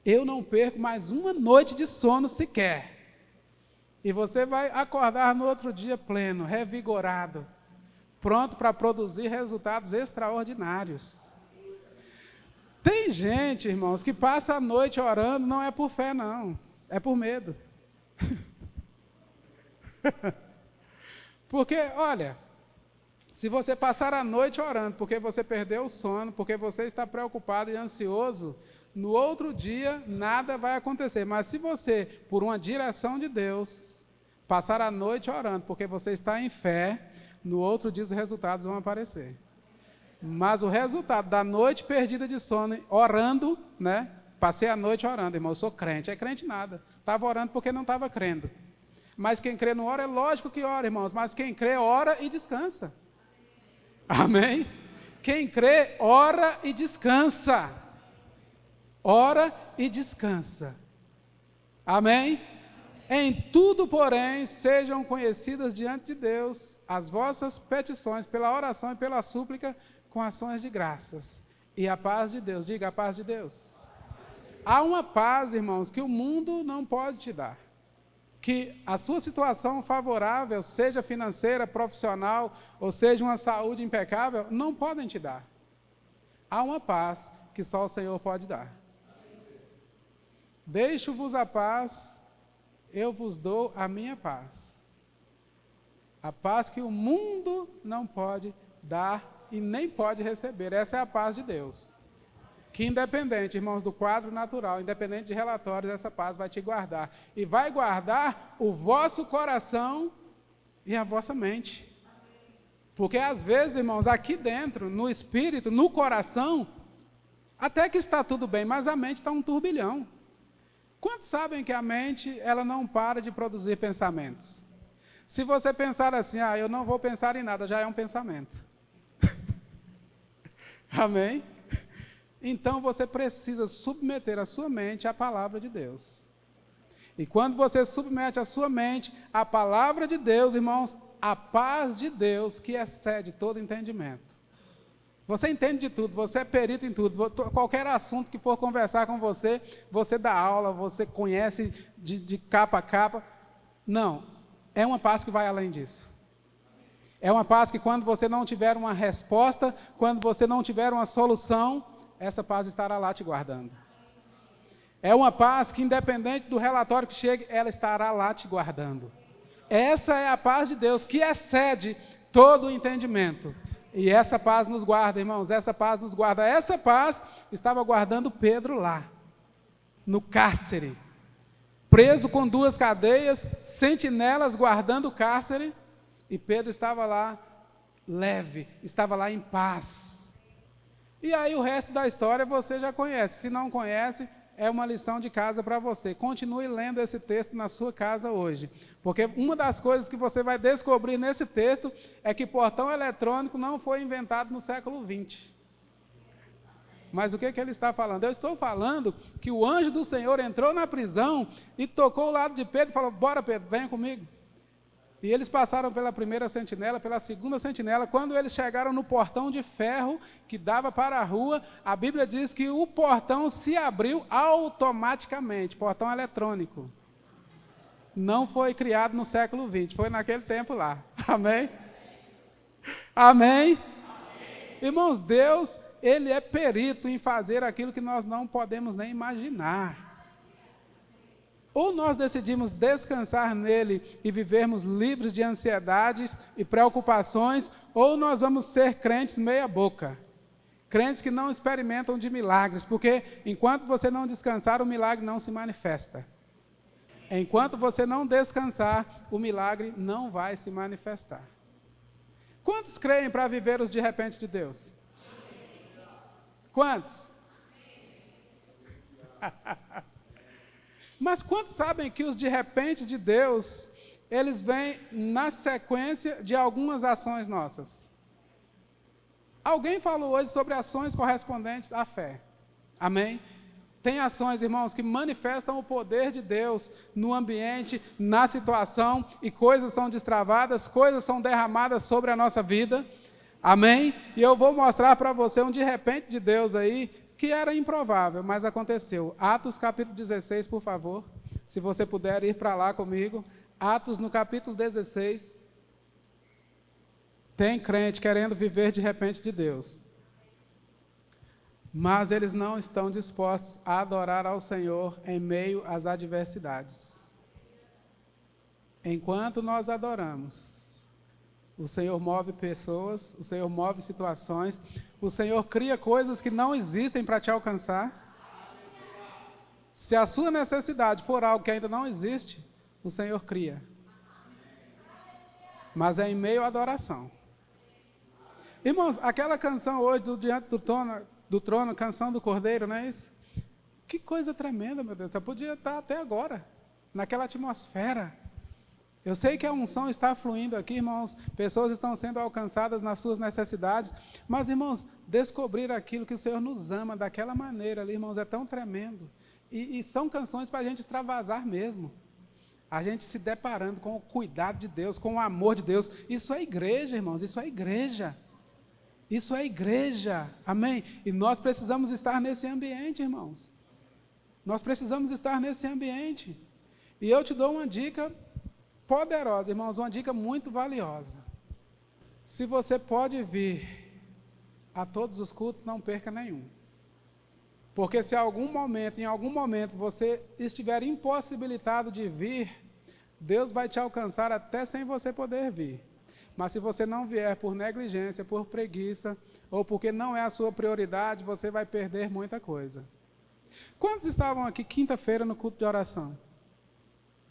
Eu não perco mais uma noite de sono sequer. E você vai acordar no outro dia pleno, revigorado, pronto para produzir resultados extraordinários. Tem gente, irmãos, que passa a noite orando, não é por fé, não. É por medo. Porque, olha, se você passar a noite orando porque você perdeu o sono, porque você está preocupado e ansioso, no outro dia nada vai acontecer. Mas se você, por uma direção de Deus, passar a noite orando porque você está em fé, no outro dia os resultados vão aparecer. Mas o resultado da noite perdida de sono, orando, né? Passei a noite orando, irmão, eu sou crente. É crente nada. Estava orando porque não estava crendo. Mas quem crê não ora, é lógico que ora, irmãos. Mas quem crê, ora e descansa. Amém? Quem crê, ora e descansa. Ora e descansa. Amém? Em tudo, porém, sejam conhecidas diante de Deus as vossas petições pela oração e pela súplica com ações de graças. E a paz de Deus, diga a paz de Deus. Há uma paz, irmãos, que o mundo não pode te dar. Que a sua situação favorável, seja financeira, profissional, ou seja uma saúde impecável, não podem te dar. Há uma paz que só o Senhor pode dar. Deixo-vos a paz, eu vos dou a minha paz. A paz que o mundo não pode dar e nem pode receber. Essa é a paz de Deus. Que independente, irmãos, do quadro natural, independente de relatórios, essa paz vai te guardar. E vai guardar o vosso coração e a vossa mente. Porque às vezes, irmãos, aqui dentro, no espírito, no coração, até que está tudo bem, mas a mente está um turbilhão. Quantos sabem que a mente, ela não para de produzir pensamentos? Se você pensar assim, eu não vou pensar em nada, já é um pensamento. Amém? Então você precisa submeter a sua mente à palavra de Deus. E quando você submete a sua mente à palavra de Deus, irmãos, a paz de Deus que excede todo entendimento. Você entende de tudo, você é perito em tudo, qualquer assunto que for conversar com você, você dá aula, você conhece de capa a capa. Não, é uma paz que vai além disso. É uma paz que quando você não tiver uma resposta, quando você não tiver uma solução, essa paz estará lá te guardando. É uma paz que independente do relatório que chegue, ela estará lá te guardando. Essa é a paz de Deus que excede todo o entendimento. E essa paz nos guarda, irmãos, essa paz nos guarda. Essa paz estava guardando Pedro lá, no cárcere, preso com 2 cadeias, sentinelas guardando o cárcere, e Pedro estava lá, leve, estava lá em paz. E aí o resto da história você já conhece. Se não conhece, é uma lição de casa para você. Continue lendo esse texto na sua casa hoje. Porque uma das coisas que você vai descobrir nesse texto é que portão eletrônico não foi inventado no século XX. Mas o que ele está falando? Eu estou falando que o anjo do Senhor entrou na prisão e tocou o lado de Pedro e falou, bora Pedro, venha comigo. E eles passaram pela primeira sentinela, pela segunda sentinela. Quando eles chegaram no portão de ferro que dava para a rua, a Bíblia diz que o portão se abriu automaticamente, portão eletrônico. Não foi criado no século XX, foi naquele tempo lá. Amém? Amém? Amém. Irmãos, Deus, Ele é perito em fazer aquilo que nós não podemos nem imaginar. Ou nós decidimos descansar nele e vivermos livres de ansiedades e preocupações, ou nós vamos ser crentes meia boca. Crentes que não experimentam de milagres, porque enquanto você não descansar, o milagre não se manifesta. Enquanto você não descansar, o milagre não vai se manifestar. Quantos creem para viver os de repente de Deus? Quantos? Mas quantos sabem que os de repente de Deus, eles vêm na sequência de algumas ações nossas? Alguém falou hoje sobre ações correspondentes à fé. Amém? Tem ações, irmãos, que manifestam o poder de Deus no ambiente, na situação, e coisas são destravadas, coisas são derramadas sobre a nossa vida. Amém? E eu vou mostrar para você um de repente de Deus aí, que era improvável, mas aconteceu. Atos capítulo 16, por favor, se você puder ir para lá comigo. Atos no capítulo 16. Tem crente querendo viver de repente de Deus, mas eles não estão dispostos a adorar ao Senhor em meio às adversidades. Enquanto nós adoramos, o Senhor move pessoas, o Senhor move situações, o Senhor cria coisas que não existem para te alcançar. Se a sua necessidade for algo que ainda não existe, o Senhor cria. Mas é em meio à adoração. Irmãos, aquela canção hoje, Diante do Trono, canção do Cordeiro, não é isso? Que coisa tremenda, meu Deus, você podia estar até agora, naquela atmosfera. Eu sei que a unção está fluindo aqui, irmãos, pessoas estão sendo alcançadas nas suas necessidades, mas, irmãos, descobrir aquilo que o Senhor nos ama daquela maneira ali, irmãos, é tão tremendo. E são canções para a gente extravasar mesmo. A gente se deparando com o cuidado de Deus, com o amor de Deus. Isso é igreja, irmãos, isso é igreja. Isso é igreja, amém? E nós precisamos estar nesse ambiente, irmãos. Nós precisamos estar nesse ambiente. E eu te dou uma dica poderosa, irmãos, uma dica muito valiosa. Se você pode vir a todos os cultos, não perca nenhum. Porque se em algum momento você estiver impossibilitado de vir, Deus vai te alcançar até sem você poder vir. Mas se você não vier por negligência, por preguiça, ou porque não é a sua prioridade, você vai perder muita coisa. Quantos estavam aqui quinta-feira no culto de oração?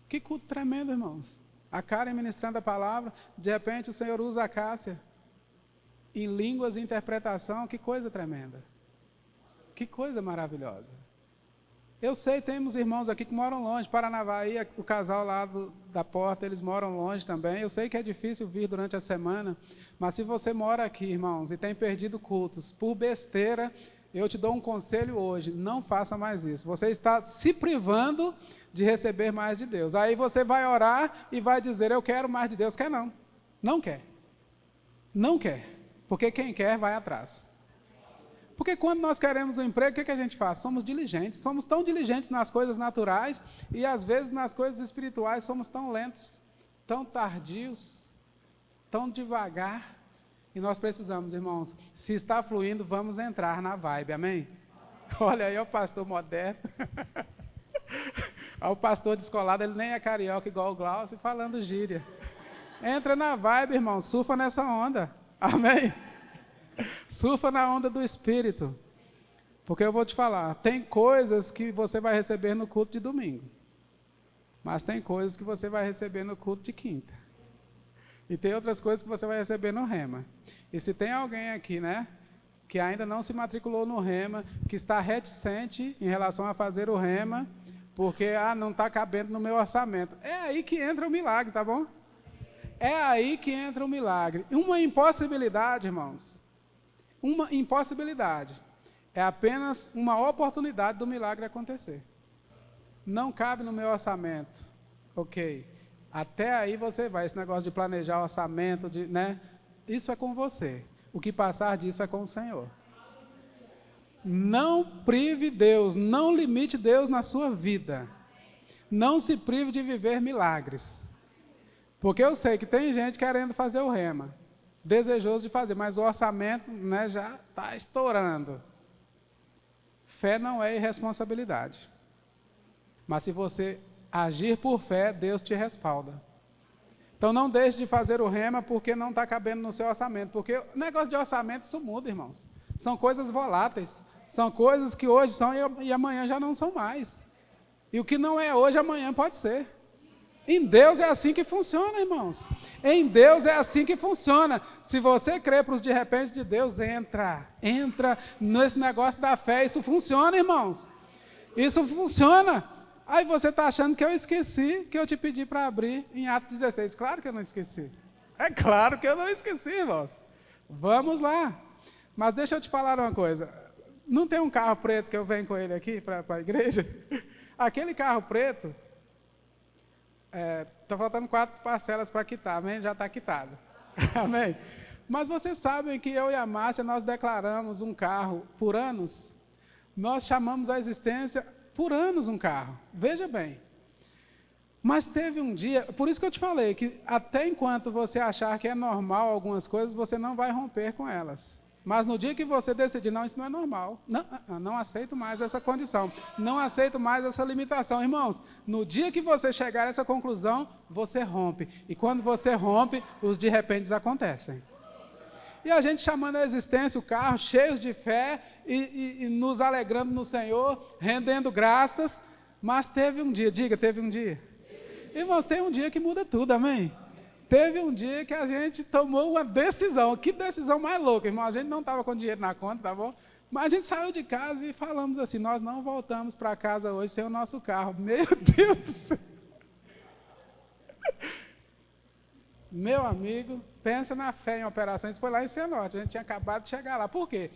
Que culto tremendo, irmãos. A Karen ministrando a palavra, de repente o Senhor usa a Cássia em línguas e interpretação, que coisa tremenda. Que coisa maravilhosa. Eu sei, temos irmãos aqui que moram longe, Paranavaí, o casal lá da porta, eles moram longe também. Eu sei que é difícil vir durante a semana, mas se você mora aqui, irmãos, e tem perdido cultos por besteira, eu te dou um conselho hoje, não faça mais isso. Você está se privando de receber mais de Deus. Aí você vai orar e vai dizer, eu quero mais de Deus. Quer não? Não quer. Não quer. Porque quem quer vai atrás. Porque quando nós queremos um emprego, o que a gente faz? Somos diligentes. Somos tão diligentes nas coisas naturais e às vezes nas coisas espirituais somos tão lentos, tão tardios, tão devagar. E nós precisamos, irmãos, se está fluindo, vamos entrar na vibe, amém? Olha aí o pastor moderno. O pastor descolado, ele nem é carioca igual o Glaucio, falando gíria. Entra na vibe, irmão, surfa nessa onda, amém? Surfa na onda do Espírito. Porque eu vou te falar, tem coisas que você vai receber no culto de domingo. Mas tem coisas que você vai receber no culto de quinta. E tem outras coisas que você vai receber no Rema. E se tem alguém aqui, né, que ainda não se matriculou no Rema, que está reticente em relação a fazer o Rema, porque não está cabendo no meu orçamento. É aí que entra o milagre, tá bom? É aí que entra o milagre. Uma impossibilidade, irmãos, uma impossibilidade é apenas uma oportunidade do milagre acontecer. Não cabe no meu orçamento. Ok. Até aí você vai. Esse negócio de planejar orçamento, né? Isso é com você. O que passar disso é com o Senhor. Não prive Deus, não limite Deus na sua vida. Não se prive de viver milagres. Porque eu sei que tem gente querendo fazer o Rema, desejoso de fazer, mas o orçamento, né, já está estourando. Fé não é irresponsabilidade. Mas se você agir por fé, Deus te respalda. Então não deixe de fazer o Rema porque não está cabendo no seu orçamento. Porque o negócio de orçamento, isso muda, irmãos. São coisas voláteis. São coisas que hoje são e amanhã já não são mais. E o que não é hoje, amanhã pode ser. Em Deus é assim que funciona, irmãos. Em Deus é assim que funciona. Se você crê para os de repente de Deus, entra nesse negócio da fé. Isso funciona, irmãos. Isso funciona. Aí você está achando que eu esqueci que eu te pedi para abrir em Atos 16. Claro que eu não esqueci. É claro que eu não esqueci, irmãos. Vamos lá. Mas deixa eu te falar uma coisa. Não tem um carro preto que eu venho com ele aqui para a igreja? Aquele carro preto, está faltando 4 parcelas para quitar, amém? Já está quitado. Amém? Mas vocês sabem que eu e a Márcia, nós declaramos um carro por anos. Nós chamamos a existência por anos um carro. Veja bem. Mas teve um dia, por isso que eu te falei, que até enquanto você achar que é normal algumas coisas, você não vai romper com elas. Mas no dia que você decidir, não, isso não é normal, não aceito mais essa condição, não aceito mais essa limitação. Irmãos, no dia que você chegar a essa conclusão, você rompe. E quando você rompe, os de repente acontecem. E a gente chamando a existência, o carro, cheios de fé e nos alegrando no Senhor, rendendo graças. Mas teve um dia, diga, teve um dia. Irmãos, tem um dia que muda tudo, amém? Teve um dia que a gente tomou uma decisão. Que decisão mais louca, irmão. A gente não estava com dinheiro na conta, tá bom? Mas a gente saiu de casa e falamos assim, nós não voltamos para casa hoje sem o nosso carro. Meu Deus do céu. Meu amigo, pensa na fé em operações. Foi lá em Cianorte, a gente tinha acabado de chegar lá. Por quê?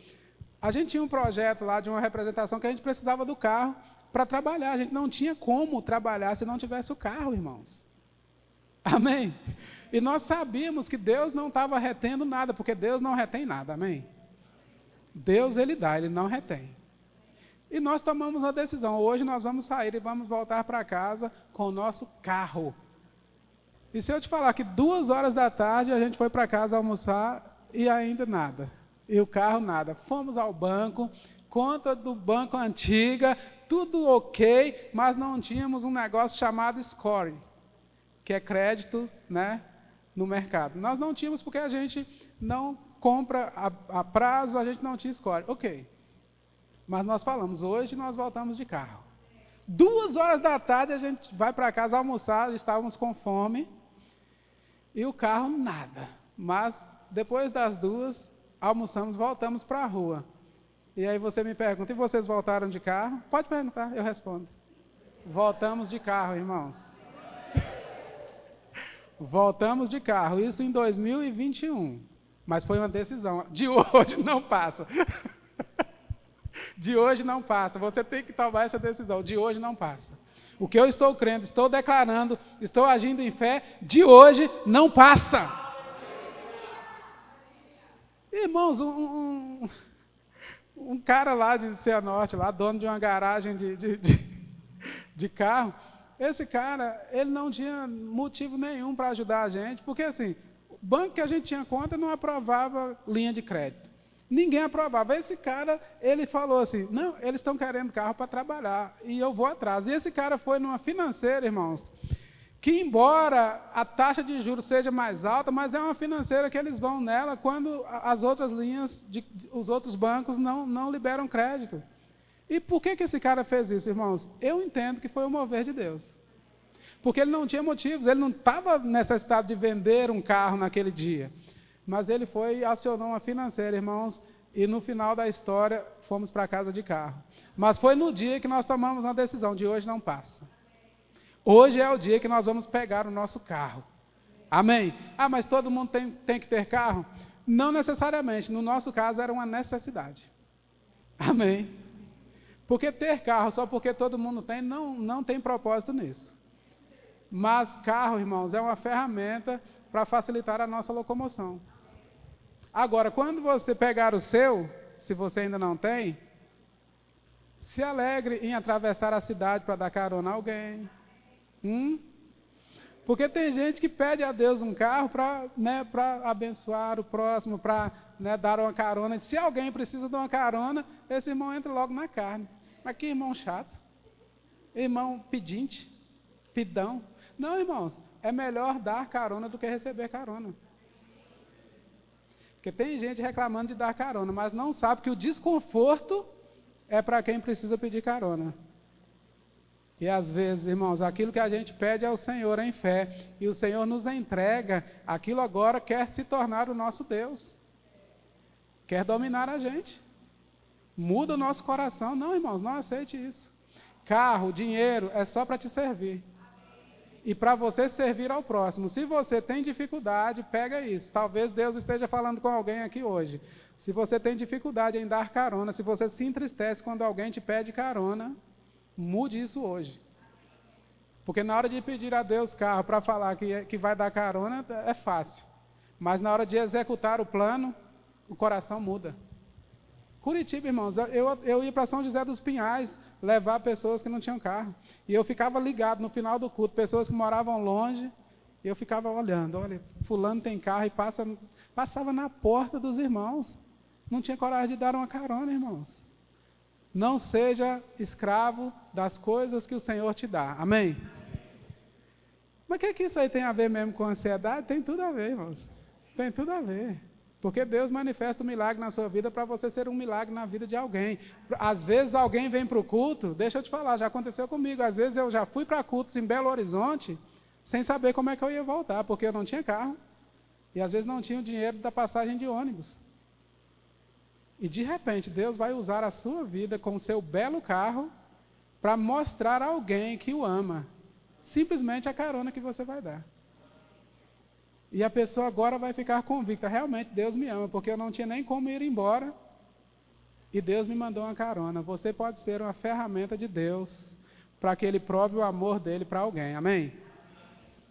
A gente tinha um projeto lá de uma representação que a gente precisava do carro para trabalhar. A gente não tinha como trabalhar se não tivesse o carro, irmãos. Amém? E nós sabíamos que Deus não estava retendo nada, porque Deus não retém nada, amém? Deus, Ele dá, Ele não retém. E nós tomamos a decisão, hoje nós vamos sair e vamos voltar para casa com o nosso carro. E se eu te falar que 2 horas da tarde a gente foi para casa almoçar e ainda nada. E o carro nada. Fomos ao banco, conta do banco antiga, tudo ok, mas não tínhamos um negócio chamado score, que é crédito, né, no mercado. Nós não tínhamos porque a gente não compra a prazo, a gente não tinha score. Ok. Mas nós falamos, hoje nós voltamos de carro. 2 horas da tarde a gente vai para casa almoçar, estávamos com fome, e o carro nada. Mas depois das 2, almoçamos, voltamos para a rua. E aí você me pergunta, e vocês voltaram de carro? Pode perguntar, eu respondo. Voltamos de carro, irmãos. Voltamos de carro, isso em 2021. Mas foi uma decisão. De hoje não passa. De hoje não passa. Você tem que tomar essa decisão. De hoje não passa. O que eu estou crendo, estou declarando, estou agindo em fé, de hoje não passa. Irmãos, um cara lá de Cianorte, lá, dono de uma garagem de carro, esse cara, ele não tinha motivo nenhum para ajudar a gente, porque assim, o banco que a gente tinha conta não aprovava linha de crédito. Ninguém aprovava. Esse cara, ele falou assim, não, eles estão querendo carro para trabalhar, e eu vou atrás. E esse cara foi numa financeira, irmãos, que embora a taxa de juros seja mais alta, mas é uma financeira que eles vão nela quando as outras linhas, os outros bancos não liberam crédito. E por que esse cara fez isso, irmãos? Eu entendo que foi o mover de Deus. Porque ele não tinha motivos, ele não estava necessitado de vender um carro naquele dia. Mas ele foi e acionou uma financeira, irmãos, e no final da história fomos para casa de carro. Mas foi no dia que nós tomamos uma decisão, de hoje não passa. Hoje é o dia que nós vamos pegar o nosso carro. Amém? Ah, mas todo mundo tem que ter carro? Não necessariamente, no nosso caso era uma necessidade. Amém? Porque ter carro só porque todo mundo tem, não tem propósito nisso. Mas carro, irmãos, é uma ferramenta para facilitar a nossa locomoção. Agora, quando você pegar o seu, se você ainda não tem, se alegre em atravessar a cidade para dar carona a alguém. Porque tem gente que pede a Deus um carro para abençoar o próximo, para dar uma carona. E se alguém precisa de uma carona, esse irmão entra logo na carne. Mas que irmão chato. Irmão pedinte, pidão. Não, irmãos, é melhor dar carona do que receber carona. Porque tem gente reclamando de dar carona, mas não sabe que o desconforto é para quem precisa pedir carona. E às vezes, irmãos, aquilo que a gente pede ao Senhor em fé, e o Senhor nos entrega, aquilo agora quer se tornar o nosso Deus. Quer dominar a gente. Muda o nosso coração. Não, irmãos, não aceite isso. Carro, dinheiro, é só para te servir. E para você servir ao próximo. Se você tem dificuldade, pega isso. Talvez Deus esteja falando com alguém aqui hoje. Se você tem dificuldade em dar carona, se você se entristece quando alguém te pede carona, mude isso hoje. Porque na hora de pedir a Deus carro para falar que vai dar carona, é fácil. Mas na hora de executar o plano, o coração muda. Curitiba, irmãos, eu ia para São José dos Pinhais levar pessoas que não tinham carro. E eu ficava ligado no final do culto, pessoas que moravam longe, e eu ficava olhando, olha, fulano tem carro, e passava na porta dos irmãos. Não tinha coragem de dar uma carona, irmãos. Não seja escravo das coisas que o Senhor te dá. Amém? Mas o que isso aí tem a ver mesmo com ansiedade? Tem tudo a ver, irmãos. Tem tudo a ver. Porque Deus manifesta um milagre na sua vida para você ser um milagre na vida de alguém. Às vezes alguém vem para o culto, deixa eu te falar, já aconteceu comigo. Às vezes eu já fui para cultos em Belo Horizonte, sem saber como é que eu ia voltar, porque eu não tinha carro. E às vezes não tinha o dinheiro da passagem de ônibus. E de repente Deus vai usar a sua vida com o seu belo carro para mostrar a alguém que o ama. Simplesmente a carona que você vai dar. E a pessoa agora vai ficar convicta, realmente Deus me ama, porque eu não tinha nem como ir embora, e Deus me mandou uma carona. Você pode ser uma ferramenta de Deus, para que Ele prove o amor dEle para alguém, amém?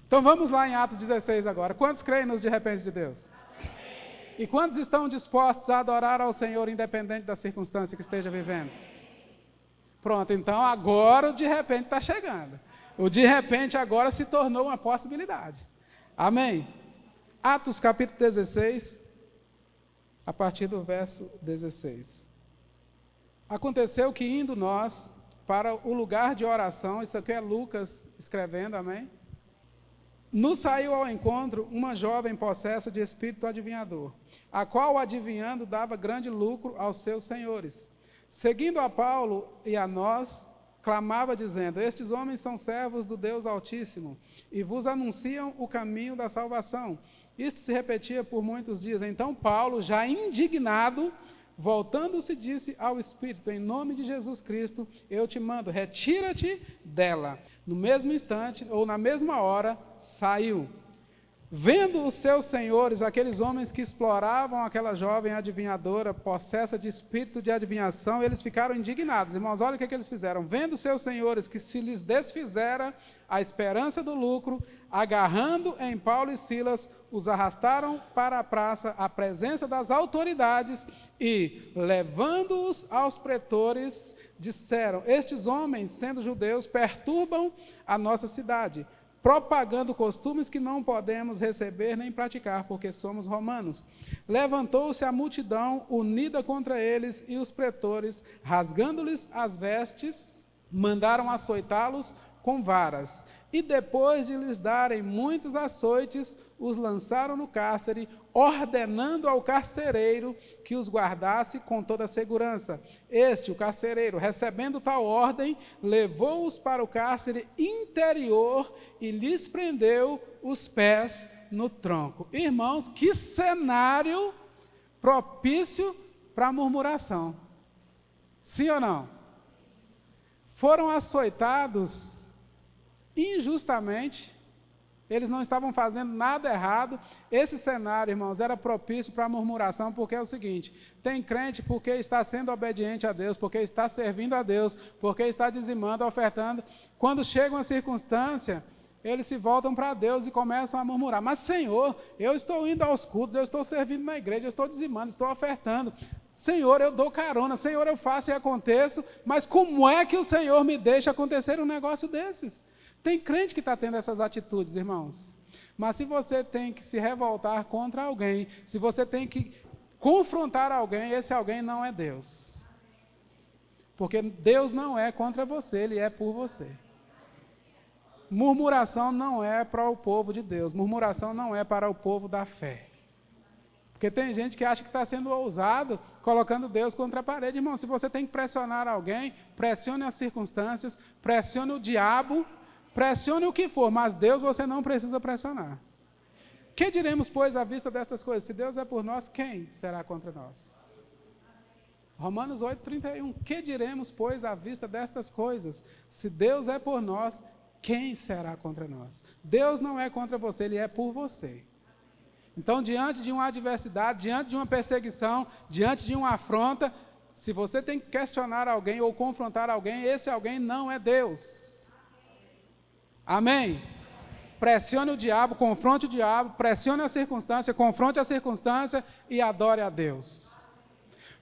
Então vamos lá em Atos 16 agora. Quantos creem nos de repente de Deus? Amém. E quantos estão dispostos a adorar ao Senhor, independente da circunstância que esteja vivendo? Pronto, então agora o de repente está chegando. O de repente agora se tornou uma possibilidade. Amém? Atos capítulo 16, a partir do verso 16. Aconteceu que indo nós para o lugar de oração, isso aqui é Lucas escrevendo, amém? Nos saiu ao encontro uma jovem possessa de espírito adivinhador, a qual adivinhando dava grande lucro aos seus senhores. Seguindo a Paulo e a nós, clamava dizendo: estes homens são servos do Deus Altíssimo, e vos anunciam o caminho da salvação. Isto se repetia por muitos dias. Então Paulo, já indignado, voltando-se, disse ao Espírito: em nome de Jesus Cristo, eu te mando, retira-te dela. No mesmo instante, ou na mesma hora, saiu. Vendo os seus senhores, aqueles homens que exploravam aquela jovem adivinhadora, possessa de espírito de adivinhação, eles ficaram indignados. Irmãos, olha o que eles fizeram. Vendo os seus senhores que se lhes desfizera a esperança do lucro, agarrando em Paulo e Silas, os arrastaram para a praça, à presença das autoridades, e, levando-os aos pretores, disseram: estes homens, sendo judeus, perturbam a nossa cidade, propagando costumes que não podemos receber nem praticar, porque somos romanos. Levantou-se a multidão unida contra eles, e os pretores, rasgando-lhes as vestes, mandaram açoitá-los com varas. E depois de lhes darem muitos açoites, os lançaram no cárcere, ordenando ao carcereiro que os guardasse com toda a segurança. Este, o carcereiro, recebendo tal ordem, levou-os para o cárcere interior e lhes prendeu os pés no tronco. Irmãos, que cenário propício para a murmuração. Sim ou não? Foram açoitados injustamente. Eles não estavam fazendo nada errado. Esse cenário, irmãos, era propício para a murmuração, porque é o seguinte: tem crente porque está sendo obediente a Deus, porque está servindo a Deus, porque está dizimando, ofertando. Quando chega uma circunstância, eles se voltam para Deus e começam a murmurar. Mas, Senhor, eu estou indo aos cultos, eu estou servindo na igreja, eu estou dizimando, estou ofertando. Senhor, eu dou carona, Senhor, eu faço e aconteço, mas como é que o Senhor me deixa acontecer um negócio desses? Tem crente que está tendo essas atitudes, irmãos. Mas se você tem que se revoltar contra alguém, se você tem que confrontar alguém, esse alguém não é Deus. Porque Deus não é contra você, Ele é por você. Murmuração não é para o povo de Deus, murmuração não é para o povo da fé. Porque tem gente que acha que está sendo ousado, colocando Deus contra a parede. Irmão, se você tem que pressionar alguém, pressione as circunstâncias, pressione o diabo, pressione o que for, mas Deus você não precisa pressionar. Que diremos, pois, à vista destas coisas? Se Deus é por nós, quem será contra nós? Romanos 8:31. Que diremos, pois, à vista destas coisas? Se Deus é por nós, quem será contra nós? Deus não é contra você, Ele é por você. Então, diante de uma adversidade, diante de uma perseguição, diante de uma afronta, se você tem que questionar alguém ou confrontar alguém, esse alguém não é Deus. Amém? Pressione o diabo, confronte o diabo, pressione a circunstância, confronte a circunstância e adore a Deus.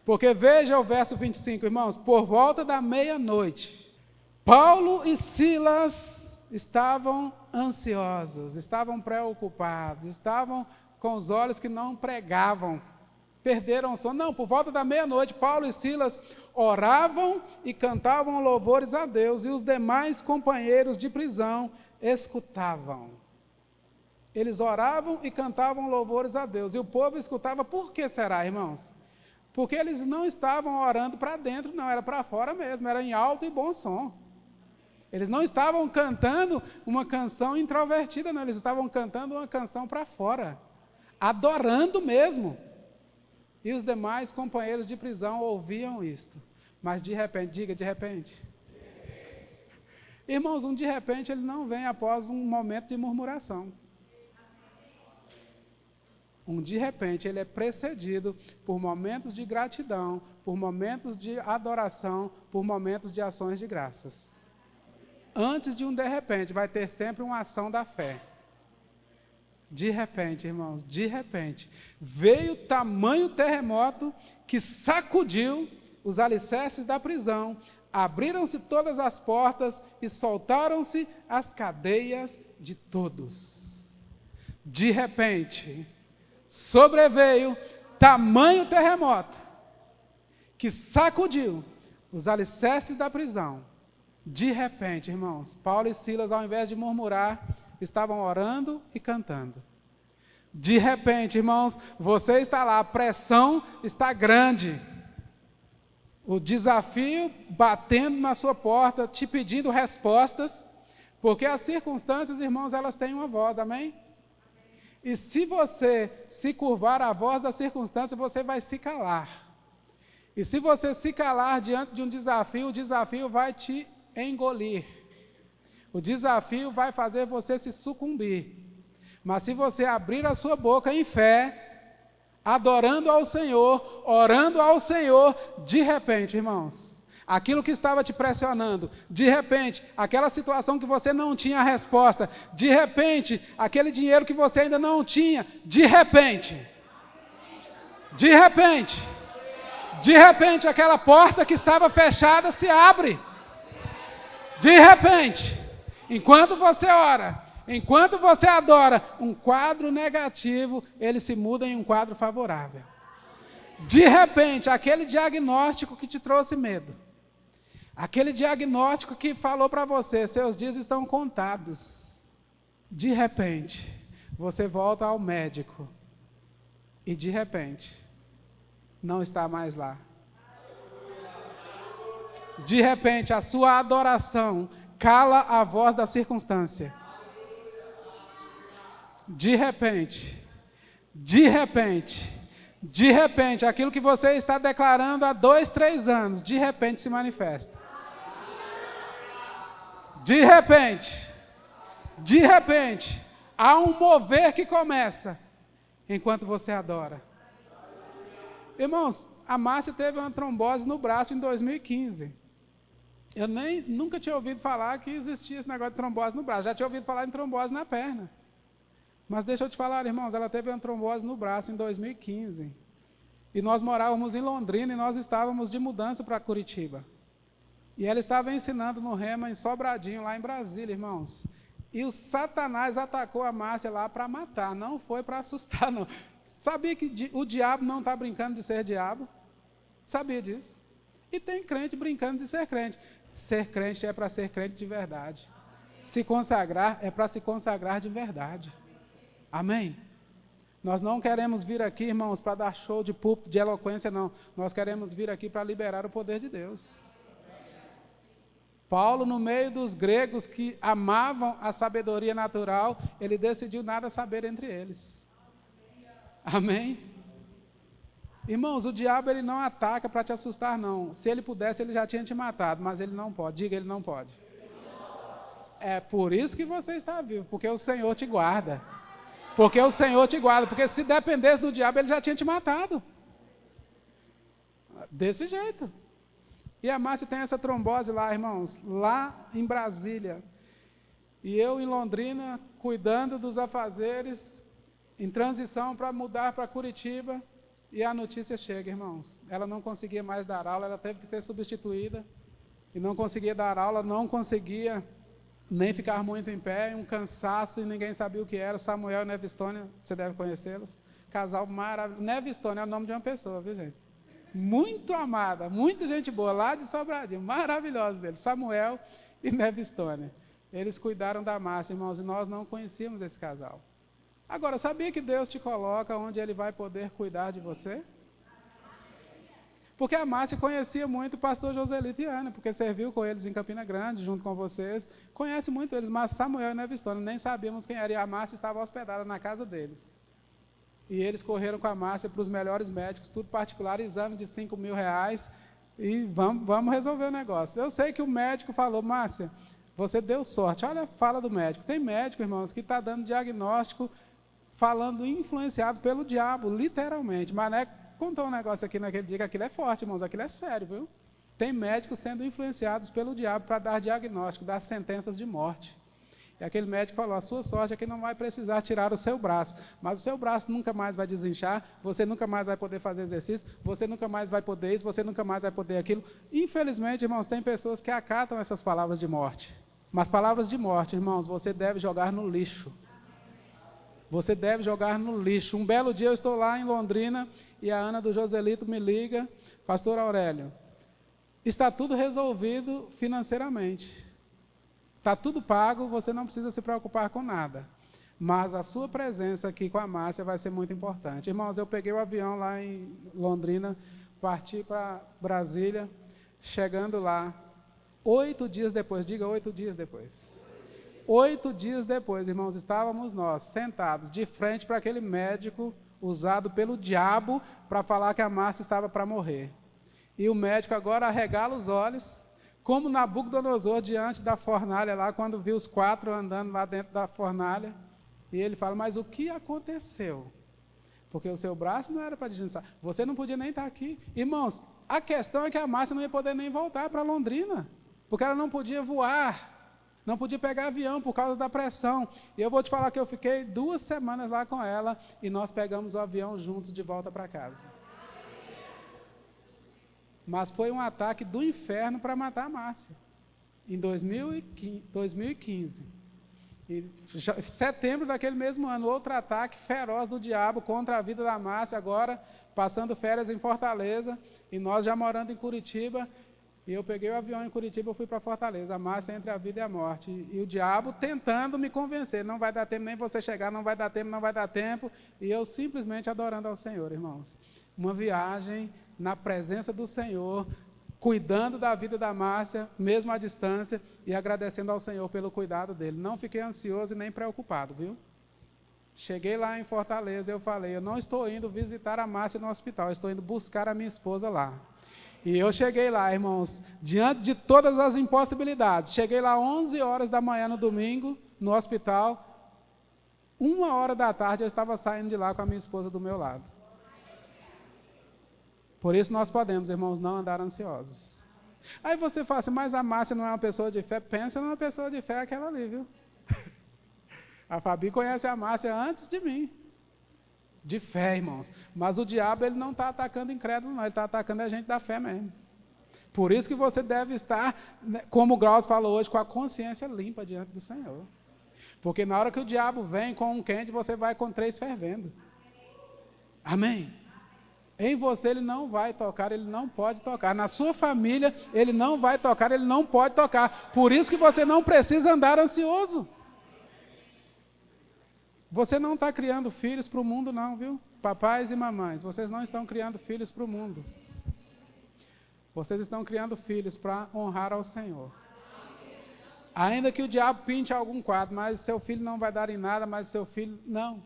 Porque veja o verso 25, irmãos, por volta da meia-noite, Paulo e Silas estavam ansiosos, estavam preocupados, estavam com os olhos que não pregavam, perderam o sono. Não, por volta da meia-noite, Paulo e Silas oravam e cantavam louvores a Deus, e os demais companheiros de prisão escutavam. Eles oravam e cantavam louvores a Deus, e o povo escutava. Por que será, irmãos? Porque eles não estavam orando para dentro, não, era para fora mesmo, era em alto e bom som. Eles não estavam cantando uma canção introvertida, não, eles estavam cantando uma canção para fora, adorando mesmo. E os demais companheiros de prisão ouviam isto. Mas de repente, diga de repente. Irmãos, um de repente ele não vem após um momento de murmuração. Um de repente ele é precedido por momentos de gratidão, por momentos de adoração, por momentos de ações de graças. Antes de um de repente, vai ter sempre uma ação da fé. De repente, irmãos, de repente, veio tamanho terremoto que sacudiu os alicerces da prisão, abriram-se todas as portas e soltaram-se as cadeias de todos. De repente, sobreveio tamanho terremoto que sacudiu os alicerces da prisão. De repente, irmãos, Paulo e Silas, ao invés de murmurar, estavam orando e cantando. De repente, irmãos, você está lá, a pressão está grande. O desafio batendo na sua porta, te pedindo respostas, porque as circunstâncias, irmãos, elas têm uma voz, amém? E se você se curvar à voz da circunstância, você vai se calar. E se você se calar diante de um desafio, o desafio vai te engolir. O desafio vai fazer você se sucumbir. Mas se você abrir a sua boca em fé, adorando ao Senhor, orando ao Senhor, de repente, irmãos, aquilo que estava te pressionando, de repente, aquela situação que você não tinha resposta, de repente, aquele dinheiro que você ainda não tinha, de repente, aquela porta que estava fechada se abre. De repente, enquanto você ora, enquanto você adora, um quadro negativo, ele se muda em um quadro favorável. De repente, aquele diagnóstico que te trouxe medo, aquele diagnóstico que falou para você, seus dias estão contados. De repente, você volta ao médico e de repente, não está mais lá. De repente, a sua adoração cala a voz da circunstância. De repente, aquilo que você está declarando há 2, 3 anos, de repente se manifesta. De repente, há um mover que começa enquanto você adora. Irmãos, a Márcia teve uma trombose no braço em 2015. Eu nunca tinha ouvido falar que existia esse negócio de trombose no braço. Já tinha ouvido falar em trombose na perna. Mas deixa eu te falar, irmãos, ela teve uma trombose no braço em 2015. E nós morávamos em Londrina e nós estávamos de mudança para Curitiba. E ela estava ensinando no Rema em Sobradinho, lá em Brasília, irmãos. E o Satanás atacou a Márcia lá para matar, não foi para assustar, não. Sabia que o diabo não está brincando de ser diabo? Sabia disso? E tem crente brincando de ser crente. Ser crente é para ser crente de verdade. Se consagrar é para se consagrar de verdade. Amém? Nós não queremos vir aqui, irmãos, para dar show de púlpito, de eloquência, não. Nós queremos vir aqui para liberar o poder de Deus. Paulo, no meio dos gregos que amavam a sabedoria natural, ele decidiu nada saber entre eles. Amém? Irmãos, o diabo ele não ataca para te assustar, não. Se ele pudesse, ele já tinha te matado, mas ele não pode. Diga, ele não pode. É por isso que você está vivo, porque o Senhor te guarda. Porque o Senhor te guarda, porque se dependesse do diabo, ele já tinha te matado. Desse jeito. E a Márcia tem essa trombose lá, irmãos, lá em Brasília. E eu em Londrina, cuidando dos afazeres, em transição para mudar para Curitiba. E a notícia chega, irmãos. Ela não conseguia mais dar aula, ela teve que ser substituída. E não conseguia dar aula, não conseguia nem ficar muito em pé, um cansaço e ninguém sabia o que era. Samuel e Nevistônia, você deve conhecê-los. Casal maravilhoso. Nevistônia é o nome de uma pessoa, viu, gente? Muito amada, muita gente boa, lá de Sobradinho, maravilhosos eles, Samuel e Nevistônia. Eles cuidaram da Márcia, irmãos, e nós não conhecíamos esse casal. Agora, sabia que Deus te coloca onde Ele vai poder cuidar de você? Porque a Márcia conhecia muito o pastor Joselito e Ana, porque serviu com eles em Campina Grande, junto com vocês, conhece muito eles, mas Samuel e Nevistônia nem sabíamos quem era, e a Márcia estava hospedada na casa deles. E eles correram com a Márcia para os melhores médicos, tudo particular, exame de R$5.000, e vamos resolver o negócio. Eu sei que o médico falou, Márcia, você deu sorte. Olha a fala do médico. Tem médico, irmãos, que está dando diagnóstico, falando influenciado pelo diabo, literalmente. Mané contou um negócio aqui naquele dia, que aquilo é forte, irmãos, aquilo é sério, viu? Tem médicos sendo influenciados pelo diabo para dar diagnóstico, dar sentenças de morte. E aquele médico falou, a sua sorte é que não vai precisar tirar o seu braço, mas o seu braço nunca mais vai desinchar, você nunca mais vai poder fazer exercício, você nunca mais vai poder isso, você nunca mais vai poder aquilo. Infelizmente, irmãos, tem pessoas que acatam essas palavras de morte. Mas palavras de morte, irmãos, você deve jogar no lixo. Você deve jogar no lixo. Um belo dia eu estou lá em Londrina e a Ana do Joselito me liga, pastor Aurélio, está tudo resolvido financeiramente. Está tudo pago, você não precisa se preocupar com nada. Mas a sua presença aqui com a Márcia vai ser muito importante. Irmãos, eu peguei o avião lá em Londrina, parti para Brasília, chegando lá, 8 dias depois, diga 8 dias depois. 8 dias depois, irmãos, estávamos nós sentados de frente para aquele médico usado pelo diabo para falar que a Márcia estava para morrer. E o médico agora arregala os olhos, como Nabucodonosor diante da fornalha lá, quando viu os 4 andando lá dentro da fornalha. E ele fala, mas o que aconteceu? Porque o seu braço não era para deslizar. Você não podia nem estar aqui. Irmãos, a questão é que a Márcia não ia poder nem voltar para Londrina, porque ela não podia voar. Não podia pegar avião por causa da pressão. E eu vou te falar que eu fiquei 2 semanas lá com ela e nós pegamos o avião juntos de volta para casa. Mas foi um ataque do inferno para matar a Márcia. Em 2015. Em setembro daquele mesmo ano, outro ataque feroz do diabo contra a vida da Márcia, agora passando férias em Fortaleza, e nós já morando em Curitiba. E eu peguei o avião em Curitiba, eu fui para Fortaleza, a Márcia entre a vida e a morte. E o diabo tentando me convencer, não vai dar tempo nem você chegar, não vai dar tempo, não vai dar tempo. E eu simplesmente adorando ao Senhor, irmãos. Uma viagem na presença do Senhor, cuidando da vida da Márcia, mesmo à distância, e agradecendo ao Senhor pelo cuidado dele. Não fiquei ansioso e nem preocupado, viu? Cheguei lá em Fortaleza, eu falei, eu não estou indo visitar a Márcia no hospital, eu estou indo buscar a minha esposa lá. E eu cheguei lá, irmãos, diante de todas as impossibilidades. Cheguei lá 11 horas da manhã no domingo, no hospital. 1h da tarde eu estava saindo de lá com a minha esposa do meu lado. Por isso nós podemos, irmãos, não andar ansiosos. Aí você fala assim, mas a Márcia não é uma pessoa de fé? Pensa numa pessoa de fé aquela ali, viu? A Fabi conhece a Márcia antes de mim. De fé, irmãos. Mas o diabo, ele não está atacando incrédulo, não. Ele está atacando a gente da fé mesmo. Por isso que você deve estar, como o Graus falou hoje, com a consciência limpa diante do Senhor. Porque na hora que o diabo vem com um quente, você vai com 3 fervendo. Amém? Em você ele não vai tocar, ele não pode tocar. Na sua família, ele não vai tocar, ele não pode tocar. Por isso que você não precisa andar ansioso. Você não está criando filhos para o mundo não, viu? Papais e mamães, vocês não estão criando filhos para o mundo. Vocês estão criando filhos para honrar ao Senhor. Ainda que o diabo pinte algum quadro, mas seu filho não vai dar em nada, mas seu filho, não.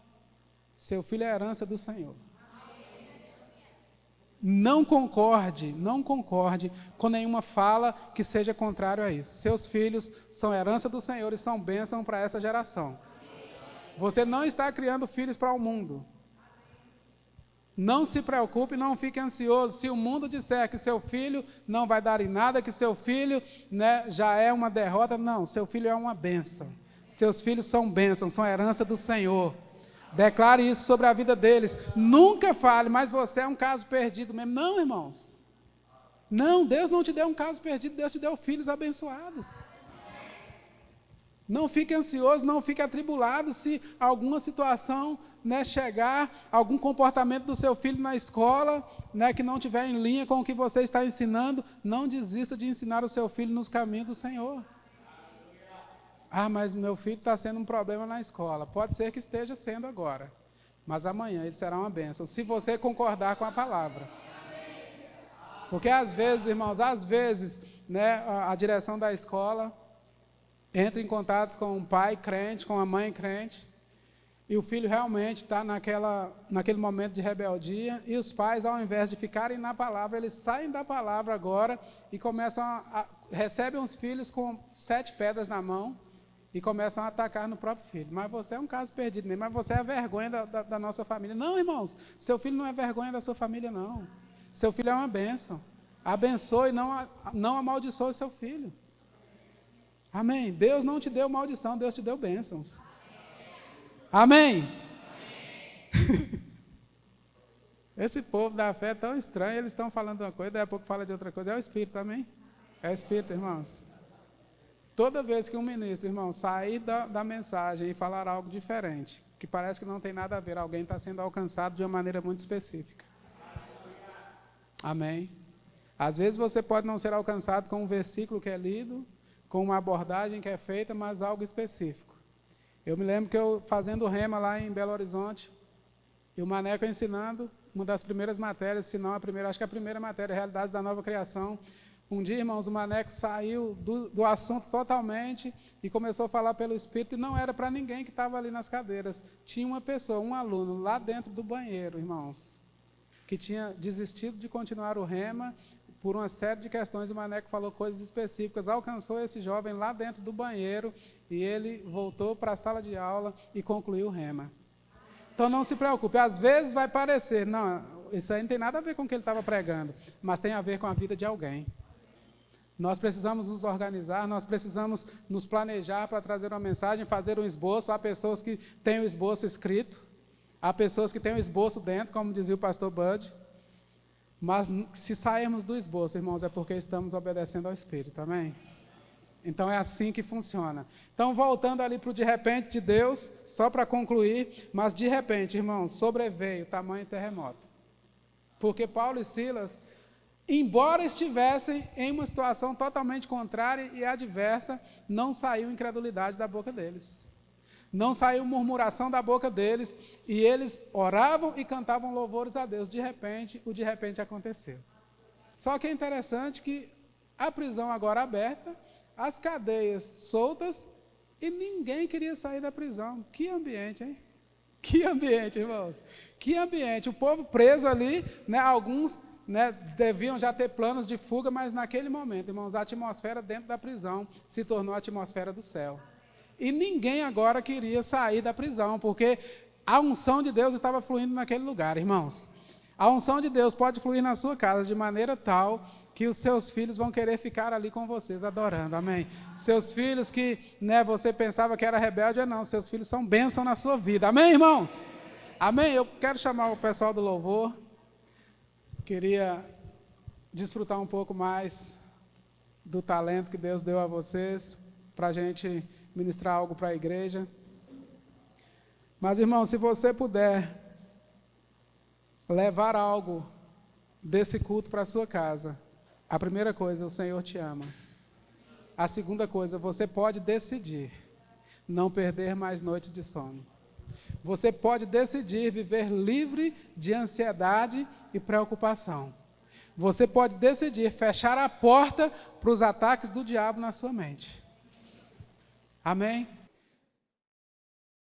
Seu filho é a herança do Senhor. Não concorde com nenhuma fala que seja contrário a isso. Seus filhos são herança do Senhor e são bênção para essa geração. Você não está criando filhos para o mundo. Não se preocupe, não fique ansioso. Se o mundo disser que seu filho não vai dar em nada, que seu filho, já é uma derrota, não, seu filho é uma bênção. Seus filhos são bênçãos, são herança do Senhor. Declare isso sobre a vida deles. Nunca fale, mas você é um caso perdido mesmo. Não, irmãos. Não, Deus não te deu um caso perdido, Deus te deu filhos abençoados. Não fique ansioso, não fique atribulado se alguma situação chegar, algum comportamento do seu filho na escola, que não estiver em linha com o que você está ensinando. Não desista de ensinar o seu filho nos caminhos do Senhor. Ah, mas meu filho está sendo um problema na escola. Pode ser que esteja sendo agora, mas amanhã ele será uma bênção, se você concordar com a palavra. Porque às vezes, irmãos, a direção da escola entra em contato com um pai crente, com a mãe crente, e o filho realmente está naquele momento de rebeldia, e os pais, ao invés de ficarem na palavra, eles saem da palavra agora e recebem os filhos com 7 pedras na mão e começam a atacar no próprio filho. Mas você é um caso perdido mesmo, mas você é a vergonha da nossa família. Não, irmãos, seu filho não é vergonha da sua família, não. Seu filho é uma bênção. Abençoe, não amaldiçoe seu filho. Amém. Deus não te deu maldição, Deus te deu bênçãos. Amém. Amém. Esse povo da fé é tão estranho, eles estão falando uma coisa, daí a pouco fala de outra coisa. É o Espírito, amém? É o Espírito, irmãos. Toda vez que um ministro, irmão, sair da mensagem e falar algo diferente, que parece que não tem nada a ver, alguém está sendo alcançado de uma maneira muito específica. Amém. Às vezes você pode não ser alcançado com um versículo que é lido, com uma abordagem que é feita, mas algo específico. Eu me lembro que eu fazendo rema lá em Belo Horizonte, e o Maneco ensinando, uma das primeiras matérias, se não a primeira, acho que a primeira matéria, Realidades da Nova Criação. Um dia, irmãos, o Maneco saiu do assunto totalmente e começou a falar pelo Espírito, e não era para ninguém que estava ali nas cadeiras. Tinha uma pessoa, um aluno, lá dentro do banheiro, irmãos, que tinha desistido de continuar o rema. Por uma série de questões, o Maneco falou coisas específicas, alcançou esse jovem lá dentro do banheiro e ele voltou para a sala de aula e concluiu o rema. Então não se preocupe, às vezes vai parecer, não, isso aí não tem nada a ver com o que ele estava pregando, mas tem a ver com a vida de alguém. Nós precisamos nos organizar, nós precisamos nos planejar para trazer uma mensagem, fazer um esboço. Há pessoas que têm o esboço escrito, há pessoas que têm o esboço dentro, como dizia o pastor Bud. Mas se sairmos do esboço, irmãos, é porque estamos obedecendo ao Espírito, amém? Então é assim que funciona. Então, voltando ali para o de repente de Deus, só para concluir, mas de repente, irmãos, sobreveio tamanho terremoto. Porque Paulo e Silas, embora estivessem em uma situação totalmente contrária e adversa, não saiu incredulidade da boca deles. Não saiu murmuração da boca deles, e eles oravam e cantavam louvores a Deus. De repente, o de repente aconteceu. Só que é interessante que a prisão agora aberta, as cadeias soltas, e ninguém queria sair da prisão. Que ambiente, hein? Que ambiente, irmãos. Que ambiente. O povo preso ali, né, alguns, né, deviam já ter planos de fuga, mas naquele momento, irmãos, a atmosfera dentro da prisão se tornou a atmosfera do céu. E ninguém agora queria sair da prisão, porque a unção de Deus estava fluindo naquele lugar, irmãos. A unção de Deus pode fluir na sua casa de maneira tal que os seus filhos vão querer ficar ali com vocês, adorando, amém? Seus filhos que, né, você pensava que era rebelde, não, seus filhos são bênção na sua vida, amém, irmãos? Amém? Eu quero chamar o pessoal do louvor, queria desfrutar um pouco mais do talento que Deus deu a vocês, para a gente ministrar algo para a igreja. Mas, irmão, se você puder levar algo desse culto para a sua casa, a primeira coisa, o Senhor te ama. A segunda coisa, você pode decidir não perder mais noites de sono. Você pode decidir viver livre de ansiedade e preocupação. Você pode decidir fechar a porta para os ataques do diabo na sua mente. Amém?